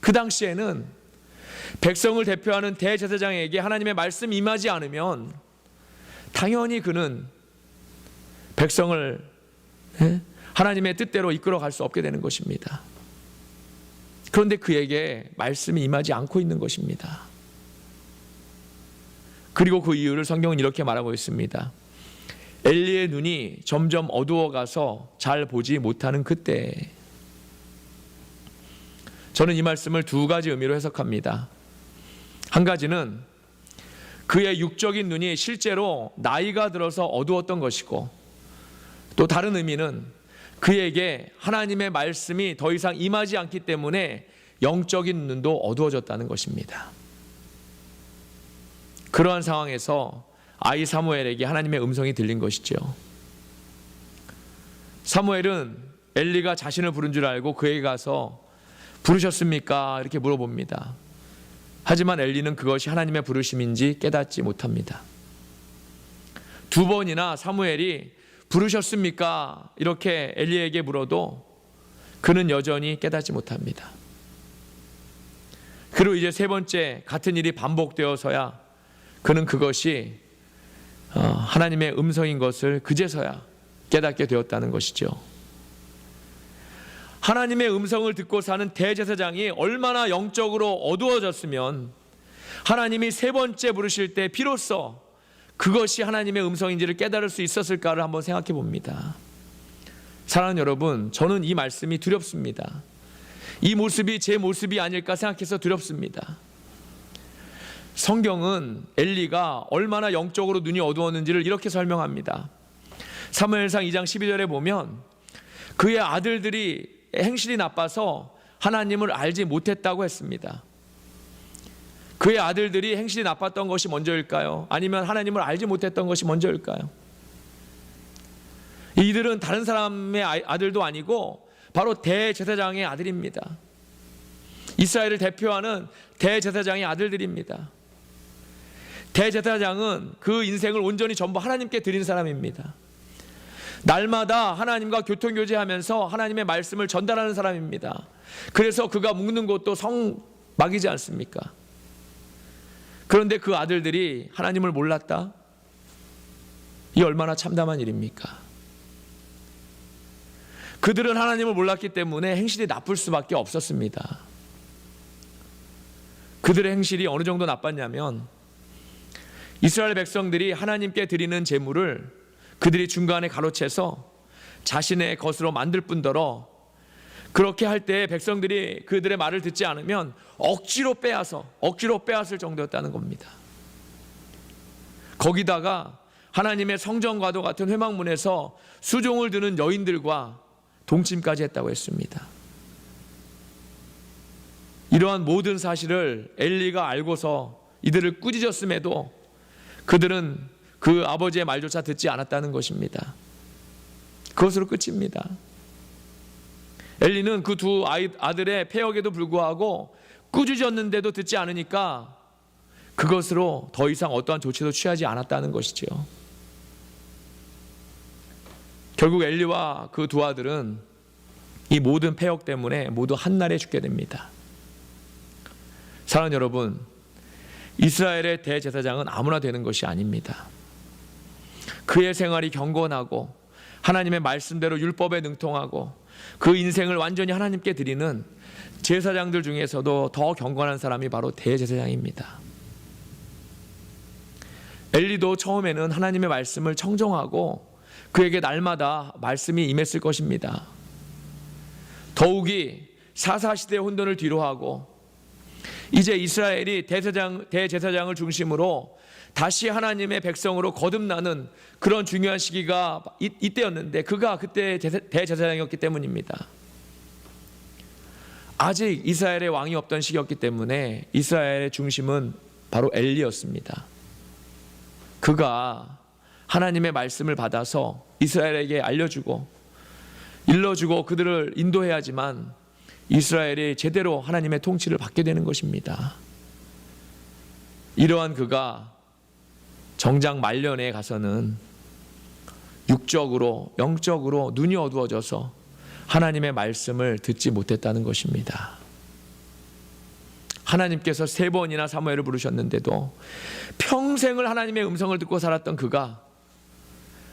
그 당시에는 백성을 대표하는 대제사장에게 하나님의 말씀이 임하지 않으면 당연히 그는 백성을 하나님의 뜻대로 이끌어갈 수 없게 되는 것입니다. 그런데 그에게 말씀이 임하지 않고 있는 것입니다. 그리고 그 이유를 성경은 이렇게 말하고 있습니다. 엘리의 눈이 점점 어두워가서 잘 보지 못하는 그때. 저는 이 말씀을 두 가지 의미로 해석합니다. 한 가지는 그의 육적인 눈이 실제로 나이가 들어서 어두웠던 것이고, 또 다른 의미는 그에게 하나님의 말씀이 더 이상 임하지 않기 때문에 영적인 눈도 어두워졌다는 것입니다. 그러한 상황에서 아이 사무엘에게 하나님의 음성이 들린 것이죠. 사무엘은 엘리가 자신을 부른 줄 알고 그에게 가서 부르셨습니까? 이렇게 물어봅니다. 하지만 엘리는 그것이 하나님의 부르심인지 깨닫지 못합니다. 두 번이나 사무엘이 부르셨습니까? 이렇게 엘리에게 물어도 그는 여전히 깨닫지 못합니다. 그리고 이제 세 번째 같은 일이 반복되어서야 그는 그것이 하나님의 음성인 것을 그제서야 깨닫게 되었다는 것이죠. 하나님의 음성을 듣고 사는 대제사장이 얼마나 영적으로 어두워졌으면 하나님이 세 번째 부르실 때 비로소 그것이 하나님의 음성인지를 깨달을 수 있었을까를 한번 생각해 봅니다. 사랑하는 여러분, 저는 이 말씀이 두렵습니다. 이 모습이 제 모습이 아닐까 생각해서 두렵습니다. 성경은 엘리가 얼마나 영적으로 눈이 어두웠는지를 이렇게 설명합니다. 사무엘상 2장 12절에 보면 그의 아들들이 행실이 나빠서 하나님을 알지 못했다고 했습니다. 그의 아들들이 행실이 나빴던 것이 먼저일까요? 아니면 하나님을 알지 못했던 것이 먼저일까요? 이들은 다른 사람의 아들도 아니고 바로 대제사장의 아들입니다. 이스라엘을 대표하는 대제사장의 아들들입니다. 대제사장은 그 인생을 온전히 전부 하나님께 드린 사람입니다. 날마다 하나님과 교통교제하면서 하나님의 말씀을 전달하는 사람입니다. 그래서 그가 묵는 곳도 성막이지 않습니까? 그런데 그 아들들이 하나님을 몰랐다? 이 얼마나 참담한 일입니까? 그들은 하나님을 몰랐기 때문에 행실이 나쁠 수밖에 없었습니다. 그들의 행실이 어느 정도 나빴냐면 이스라엘 백성들이 하나님께 드리는 제물을 그들이 중간에 가로채서 자신의 것으로 만들 뿐더러 그렇게 할 때 백성들이 그들의 말을 듣지 않으면 억지로 빼앗을 정도였다는 겁니다. 거기다가 하나님의 성전과도 같은 회막문에서 수종을 드는 여인들과 동침까지 했다고 했습니다. 이러한 모든 사실을 엘리가 알고서 이들을 꾸짖었음에도 그들은 그 아버지의 말조차 듣지 않았다는 것입니다. 그것으로 끝입니다. 엘리는 그 두 아들의 패역에도 불구하고 꾸짖었는데도 듣지 않으니까 그것으로 더 이상 어떠한 조치도 취하지 않았다는 것이죠. 결국 엘리와 그 두 아들은 이 모든 패역 때문에 모두 한날에 죽게 됩니다. 사랑하는 여러분, 이스라엘의 대제사장은 아무나 되는 것이 아닙니다. 그의 생활이 경건하고 하나님의 말씀대로 율법에 능통하고 그 인생을 완전히 하나님께 드리는 제사장들 중에서도 더 경건한 사람이 바로 대제사장입니다. 엘리도 처음에는 하나님의 말씀을 청정하고 그에게 날마다 말씀이 임했을 것입니다. 더욱이 사사시대의 혼돈을 뒤로하고 이제 이스라엘이 대제사장을 중심으로 다시 하나님의 백성으로 거듭나는 그런 중요한 시기가 이때였는데 그가 그때 대제사장이었기 때문입니다. 아직 이스라엘의 왕이 없던 시기였기 때문에 이스라엘의 중심은 바로 엘리였습니다. 그가 하나님의 말씀을 받아서 이스라엘에게 알려주고 일러주고 그들을 인도해야지만 이스라엘이 제대로 하나님의 통치를 받게 되는 것입니다. 이러한 그가 정작 말년에 가서는 육적으로 영적으로 눈이 어두워져서 하나님의 말씀을 듣지 못했다는 것입니다. 하나님께서 3번이나 사무엘을 부르셨는데도 평생을 하나님의 음성을 듣고 살았던 그가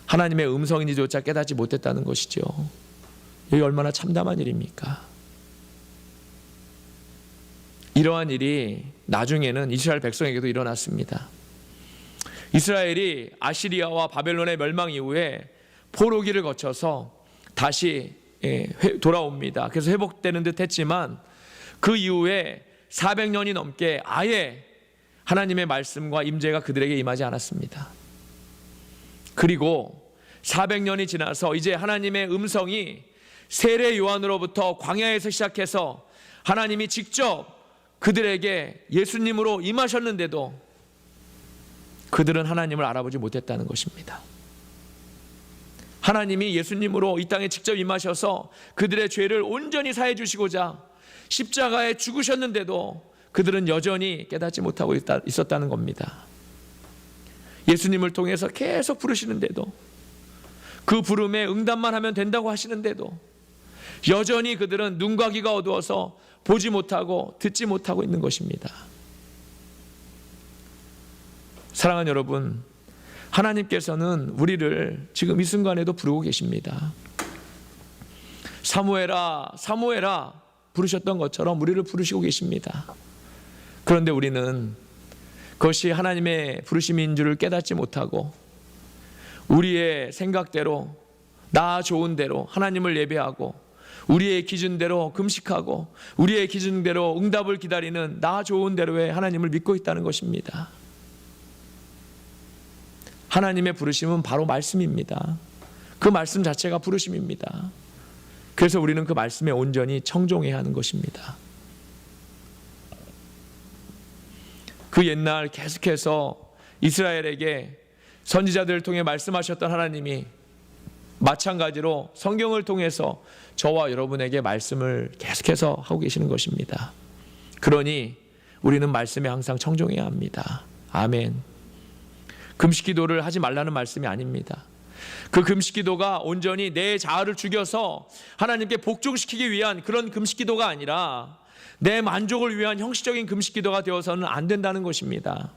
하나님의 음성인지조차 깨닫지 못했다는 것이죠. 이게 얼마나 참담한 일입니까? 이러한 일이 나중에는 이스라엘 백성에게도 일어났습니다. 이스라엘이 아시리아와 바벨론의 멸망 이후에 포로기를 거쳐서 다시 돌아옵니다. 그래서 회복되는 듯 했지만 그 이후에 400년이 넘게 아예 하나님의 말씀과 임재가 그들에게 임하지 않았습니다. 그리고 400년이 지나서 이제 하나님의 음성이 세례 요한으로부터 광야에서 시작해서 하나님이 직접 그들에게 예수님으로 임하셨는데도 그들은 하나님을 알아보지 못했다는 것입니다. 하나님이 예수님으로 이 땅에 직접 임하셔서 그들의 죄를 온전히 사해 주시고자 십자가에 죽으셨는데도 그들은 여전히 깨닫지 못하고 있었다는 겁니다. 예수님을 통해서 계속 부르시는데도 그 부름에 응답만 하면 된다고 하시는데도 여전히 그들은 눈과 귀가 어두워서 보지 못하고 듣지 못하고 있는 것입니다. 사랑하는 여러분, 하나님께서는 우리를 지금 이 순간에도 부르고 계십니다. 사무엘아 사무엘아 부르셨던 것처럼 우리를 부르시고 계십니다. 그런데 우리는 그것이 하나님의 부르심인 줄을 깨닫지 못하고 우리의 생각대로 나 좋은 대로 하나님을 예배하고 우리의 기준대로 금식하고 우리의 기준대로 응답을 기다리는 나 좋은 대로의 하나님을 믿고 있다는 것입니다. 하나님의 부르심은 바로 말씀입니다. 그 말씀 자체가 부르심입니다. 그래서 우리는 그 말씀에 온전히 청종해야 하는 것입니다. 그 옛날 계속해서 이스라엘에게 선지자들을 통해 말씀하셨던 하나님이 마찬가지로 성경을 통해서 저와 여러분에게 말씀을 계속해서 하고 계시는 것입니다. 그러니 우리는 말씀에 항상 청종해야 합니다. 아멘. 금식기도를 하지 말라는 말씀이 아닙니다. 그 금식기도가 온전히 내 자아를 죽여서 하나님께 복종시키기 위한 그런 금식기도가 아니라 내 만족을 위한 형식적인 금식기도가 되어서는 안 된다는 것입니다.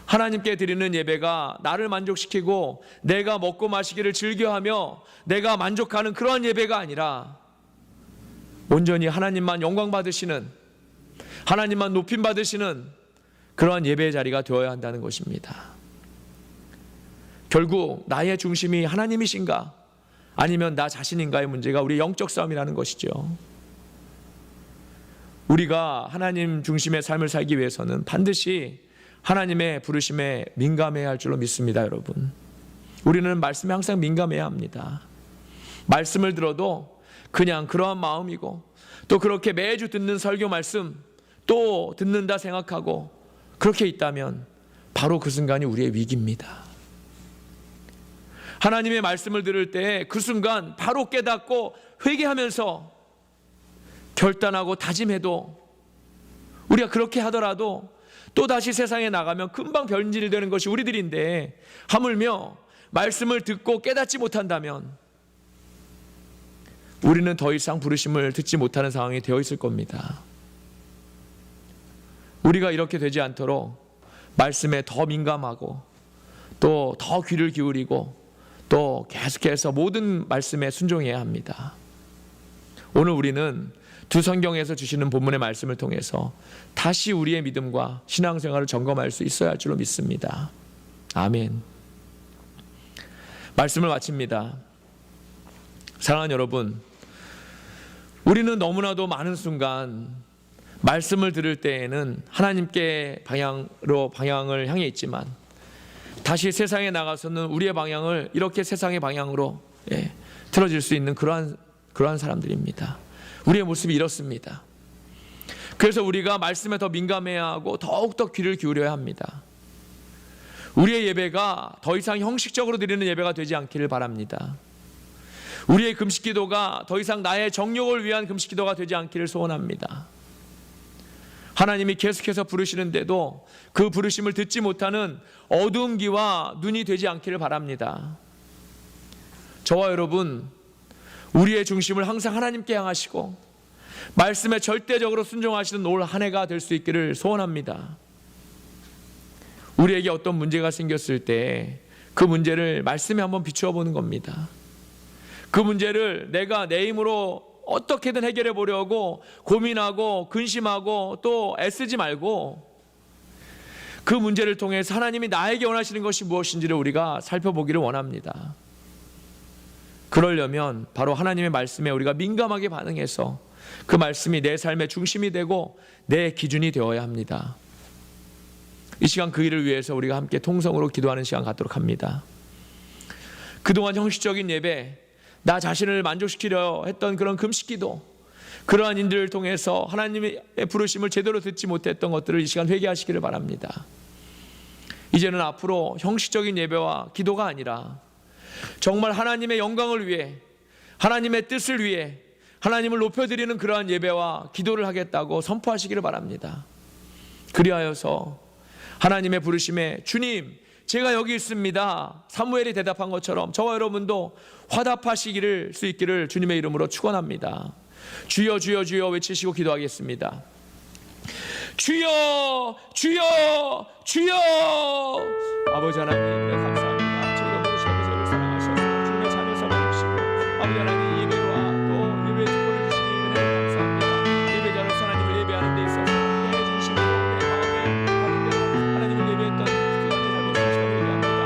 하나님께 드리는 예배가 나를 만족시키고 내가 먹고 마시기를 즐겨하며 내가 만족하는 그러한 예배가 아니라 온전히 하나님만 영광 받으시는, 하나님만 높임 받으시는 그러한 예배의 자리가 되어야 한다는 것입니다. 결국 나의 중심이 하나님이신가 아니면 나 자신인가의 문제가 우리의 영적 싸움이라는 것이죠. 우리가 하나님 중심의 삶을 살기 위해서는 반드시 하나님의 부르심에 민감해야 할 줄로 믿습니다. 여러분, 우리는 말씀에 항상 민감해야 합니다. 말씀을 들어도 그냥 그러한 마음이고 또 그렇게 매주 듣는 설교 말씀 또 듣는다 생각하고 그렇게 있다면 바로 그 순간이 우리의 위기입니다. 하나님의 말씀을 들을 때 그 순간 바로 깨닫고 회개하면서 결단하고 다짐해도 우리가 그렇게 하더라도 또다시 세상에 나가면 금방 변질되는 것이 우리들인데 하물며 말씀을 듣고 깨닫지 못한다면 우리는 더 이상 부르심을 듣지 못하는 상황이 되어 있을 겁니다. 우리가 이렇게 되지 않도록 말씀에 더 민감하고 또 더 귀를 기울이고 또 계속해서 모든 말씀에 순종해야 합니다. 오늘 우리는 두 성경에서 주시는 본문의 말씀을 통해서 다시 우리의 믿음과 신앙생활을 점검할 수 있어야 할 줄로 믿습니다. 아멘. 말씀을 마칩니다. 사랑하는 여러분, 우리는 너무나도 많은 순간 말씀을 들을 때에는 하나님께 방향을 향해 있지만 다시 세상에 나가서는 우리의 방향을 이렇게 세상의 방향으로 틀어질 수 있는 그러한 사람들입니다. 우리의 모습이 이렇습니다. 그래서 우리가 말씀에 더 민감해야 하고 더욱더 귀를 기울여야 합니다. 우리의 예배가 더 이상 형식적으로 드리는 예배가 되지 않기를 바랍니다. 우리의 금식기도가 더 이상 나의 정욕을 위한 금식기도가 되지 않기를 소원합니다. 하나님이 계속해서 부르시는데도 그 부르심을 듣지 못하는 어두운 귀와 눈이 되지 않기를 바랍니다. 저와 여러분, 우리의 중심을 항상 하나님께 향하시고 말씀에 절대적으로 순종하시는 올 한 해가 될 수 있기를 소원합니다. 우리에게 어떤 문제가 생겼을 때 그 문제를 말씀에 한번 비추어 보는 겁니다. 그 문제를 내가 내 힘으로 어떻게든 해결해 보려고 고민하고 근심하고 또 애쓰지 말고 그 문제를 통해서 하나님이 나에게 원하시는 것이 무엇인지를 우리가 살펴보기를 원합니다. 그러려면 바로 하나님의 말씀에 우리가 민감하게 반응해서 그 말씀이 내 삶의 중심이 되고 내 기준이 되어야 합니다. 이 시간 그 일을 위해서 우리가 함께 통성으로 기도하는 시간 갖도록 합니다. 그동안 형식적인 예배, 나 자신을 만족시키려 했던 그런 금식기도, 그러한 인들을 통해서 하나님의 부르심을 제대로 듣지 못했던 것들을 이 시간 회개하시기를 바랍니다. 이제는 앞으로 형식적인 예배와 기도가 아니라 정말 하나님의 영광을 위해, 하나님의 뜻을 위해 하나님을 높여드리는 그러한 예배와 기도를 하겠다고 선포하시기를 바랍니다. 그리하여서 하나님의 부르심에 주님, 제가 여기 있습니다, 사무엘이 대답한 것처럼 저와 여러분도 화답하시기를 수 있기를 주님의 이름으로 축원합니다. 주여 주여 주여 외치시고 기도하겠습니다. 주여 주여 주여. 아버지 하나님, 감사합니다. 저희가 모두시고 저희를 사랑하셔서 주님의 자녀 삼아주시고 아버지 하나님 예배와 또 예배의 축복을 주시니 은혜 감사합니다. 예배자로서 하나님을 예배하는 데 있어서 내 중심으로 내 마음에 하나님을 예배했던 그 잘못을 회개합니다.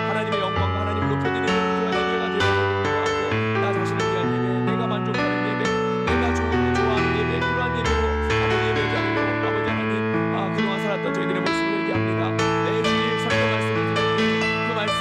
하나님의 영광과 하나님을 높여드리는 그런 예배가 되어야 나 자신을 위한 예배, 내가 만족하는 예배, 내가 좋아하는 예배, 그러한 예배로 아버지 예배하고 아버지 하나님 그동안 살았던 저희들의 모습을 얘기합니다. 매주일 설교 말씀을 듣는데 그 말씀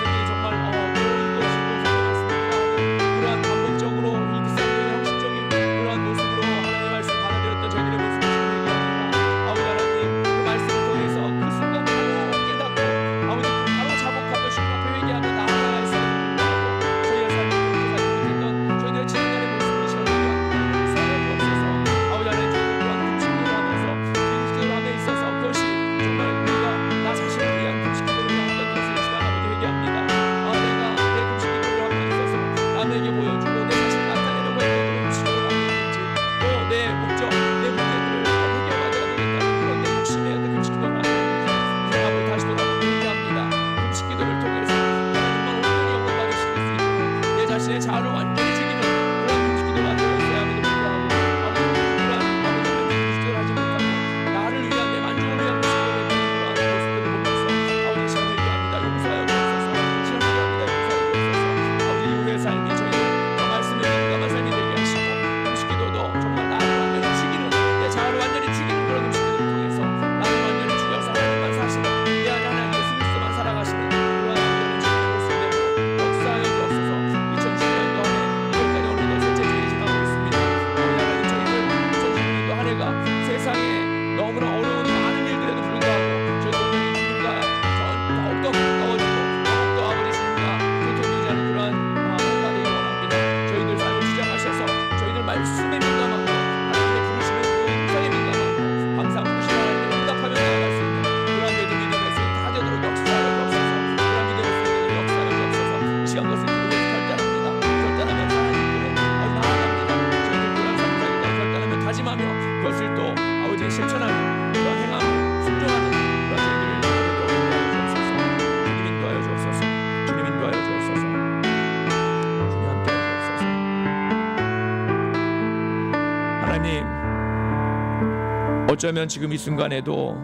어쩌면 지금 이 순간에도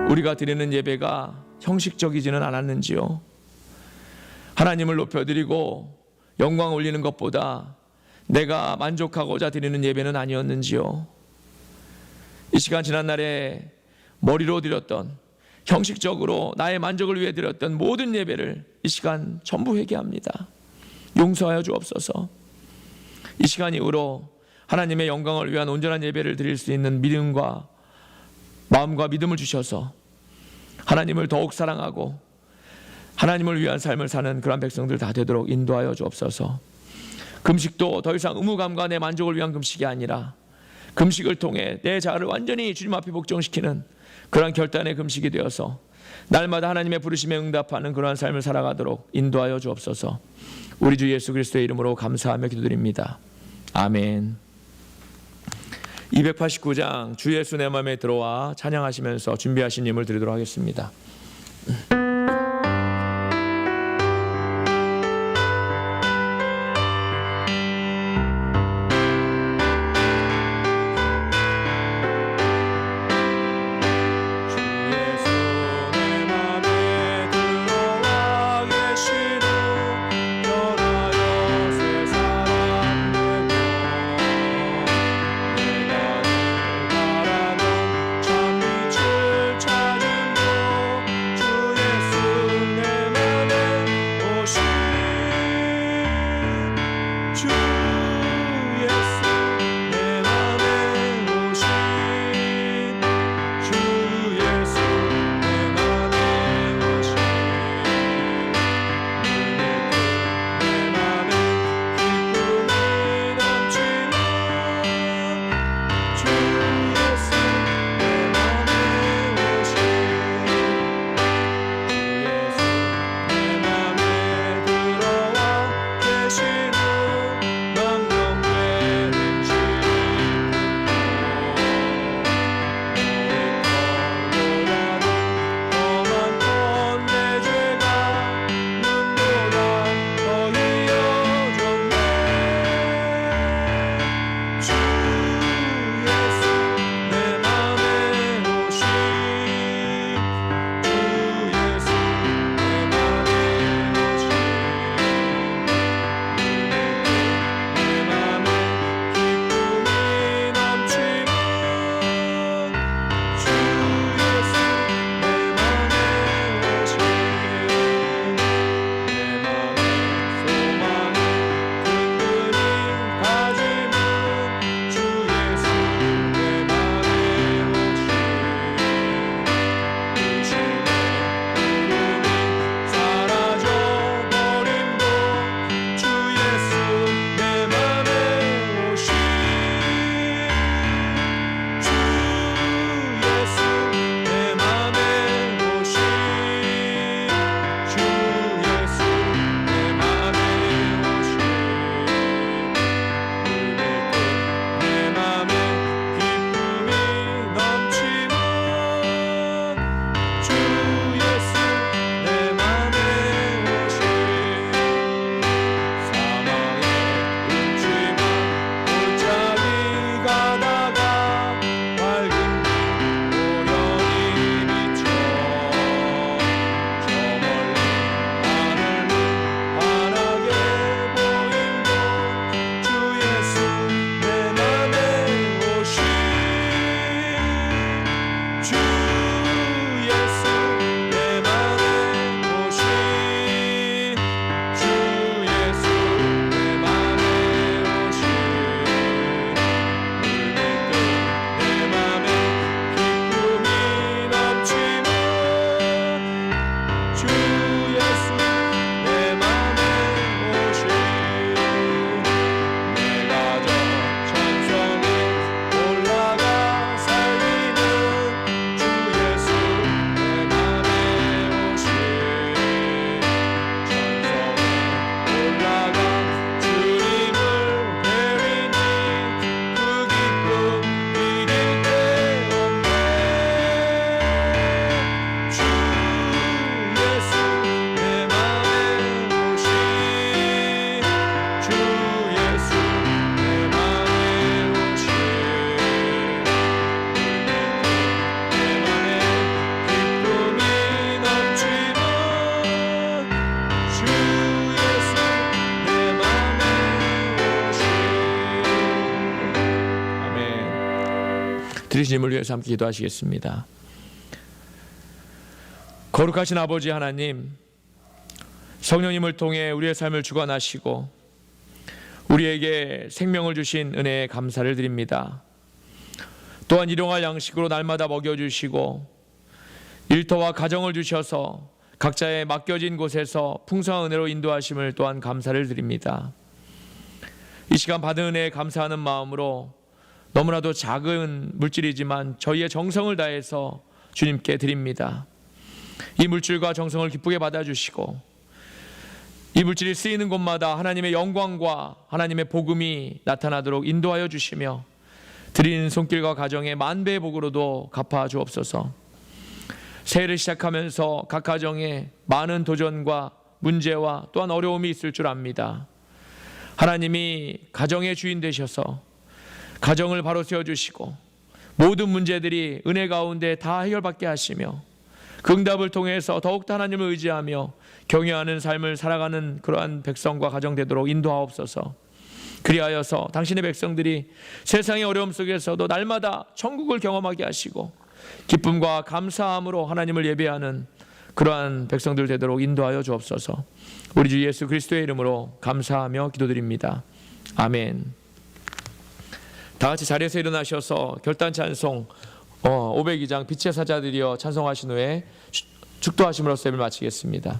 우리가 드리는 예배가 형식적이지는 않았는지요. 하나님을 높여드리고 영광 올리는 것보다 내가 만족하고자 드리는 예배는 아니었는지요. 이 시간 지난날에 머리로 드렸던, 형식적으로 나의 만족을 위해 드렸던 모든 예배를 이 시간 전부 회개합니다. 용서하여 주옵소서. 이 시간 이후로 하나님의 영광을 위한 온전한 예배를 드릴 수 있는 믿음과 마음과 믿음을 주셔서 하나님을 더욱 사랑하고 하나님을 위한 삶을 사는 그런 백성들 다 되도록 인도하여 주옵소서. 금식도 더 이상 의무감과 내 만족을 위한 금식이 아니라 금식을 통해 내 자아를 완전히 주님 앞에 복종시키는 그러한 결단의 금식이 되어서 날마다 하나님의 부르심에 응답하는 그러한 삶을 살아가도록 인도하여 주옵소서. 우리 주 예수 그리스도의 이름으로 감사하며 기도드립니다. 아멘. 289장 주 예수 내 맘에 들어와 찬양하시면서 준비하신 예물 드리도록 하겠습니다. 주 들으신 힘을 위해서 함께 기도하시겠습니다. 거룩하신 아버지 하나님, 성령님을 통해 우리의 삶을 주관하시고 우리에게 생명을 주신 은혜에 감사를 드립니다. 또한 일용할 양식으로 날마다 먹여주시고 일터와 가정을 주셔서 각자의 맡겨진 곳에서 풍성한 은혜로 인도하심을 또한 감사를 드립니다. 이 시간 받은 은혜에 감사하는 마음으로 너무나도 작은 물질이지만 저희의 정성을 다해서 주님께 드립니다. 이 물질과 정성을 기쁘게 받아주시고 이 물질이 쓰이는 곳마다 하나님의 영광과 하나님의 복음이 나타나도록 인도하여 주시며 드리는 손길과 가정의 만배의 복으로도 갚아 주옵소서. 새해를 시작하면서 각 가정에 많은 도전과 문제와 또한 어려움이 있을 줄 압니다. 하나님이 가정의 주인 되셔서 가정을 바로 세워주시고 모든 문제들이 은혜 가운데 다 해결받게 하시며 그 응답을 통해서 더욱더 하나님을 의지하며 경외하는 삶을 살아가는 그러한 백성과 가정 되도록 인도하옵소서. 그리하여서 당신의 백성들이 세상의 어려움 속에서도 날마다 천국을 경험하게 하시고 기쁨과 감사함으로 하나님을 예배하는 그러한 백성들 되도록 인도하여 주옵소서. 우리 주 예수 그리스도의 이름으로 감사하며 기도드립니다. 아멘. 다 같이 자리에서 일어나셔서 결단 찬송 502장 빛의 사자들이여 찬송하신 후에 축도하심으로써 예배를 마치겠습니다.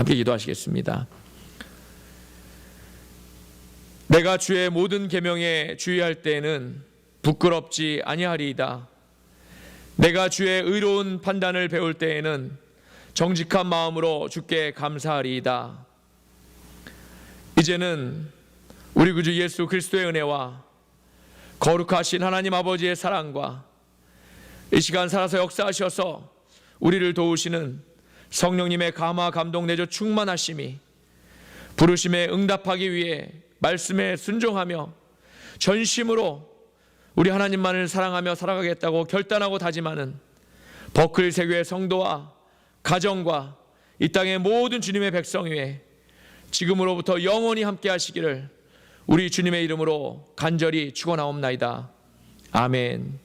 함께 기도하시겠습니다. 내가 주의 모든 계명에 주의할 때에는 부끄럽지 아니하리이다. 내가 주의 의로운 판단을 배울 때에는 정직한 마음으로 주께 감사하리이다. 이제는 우리 구주 예수 그리스도의 은혜와 거룩하신 하나님 아버지의 사랑과 이 시간 살아서 역사하셔서 우리를 도우시는 성령님의 감화 감동 내조 충만하심이 부르심에 응답하기 위해 말씀에 순종하며 전심으로 우리 하나님만을 사랑하며 살아가겠다고 결단하고 다짐하는 버클 세교의 성도와 가정과 이 땅의 모든 주님의 백성 위에 지금으로부터 영원히 함께 하시기를 우리 주님의 이름으로 간절히 축원하옵나이다. 아멘.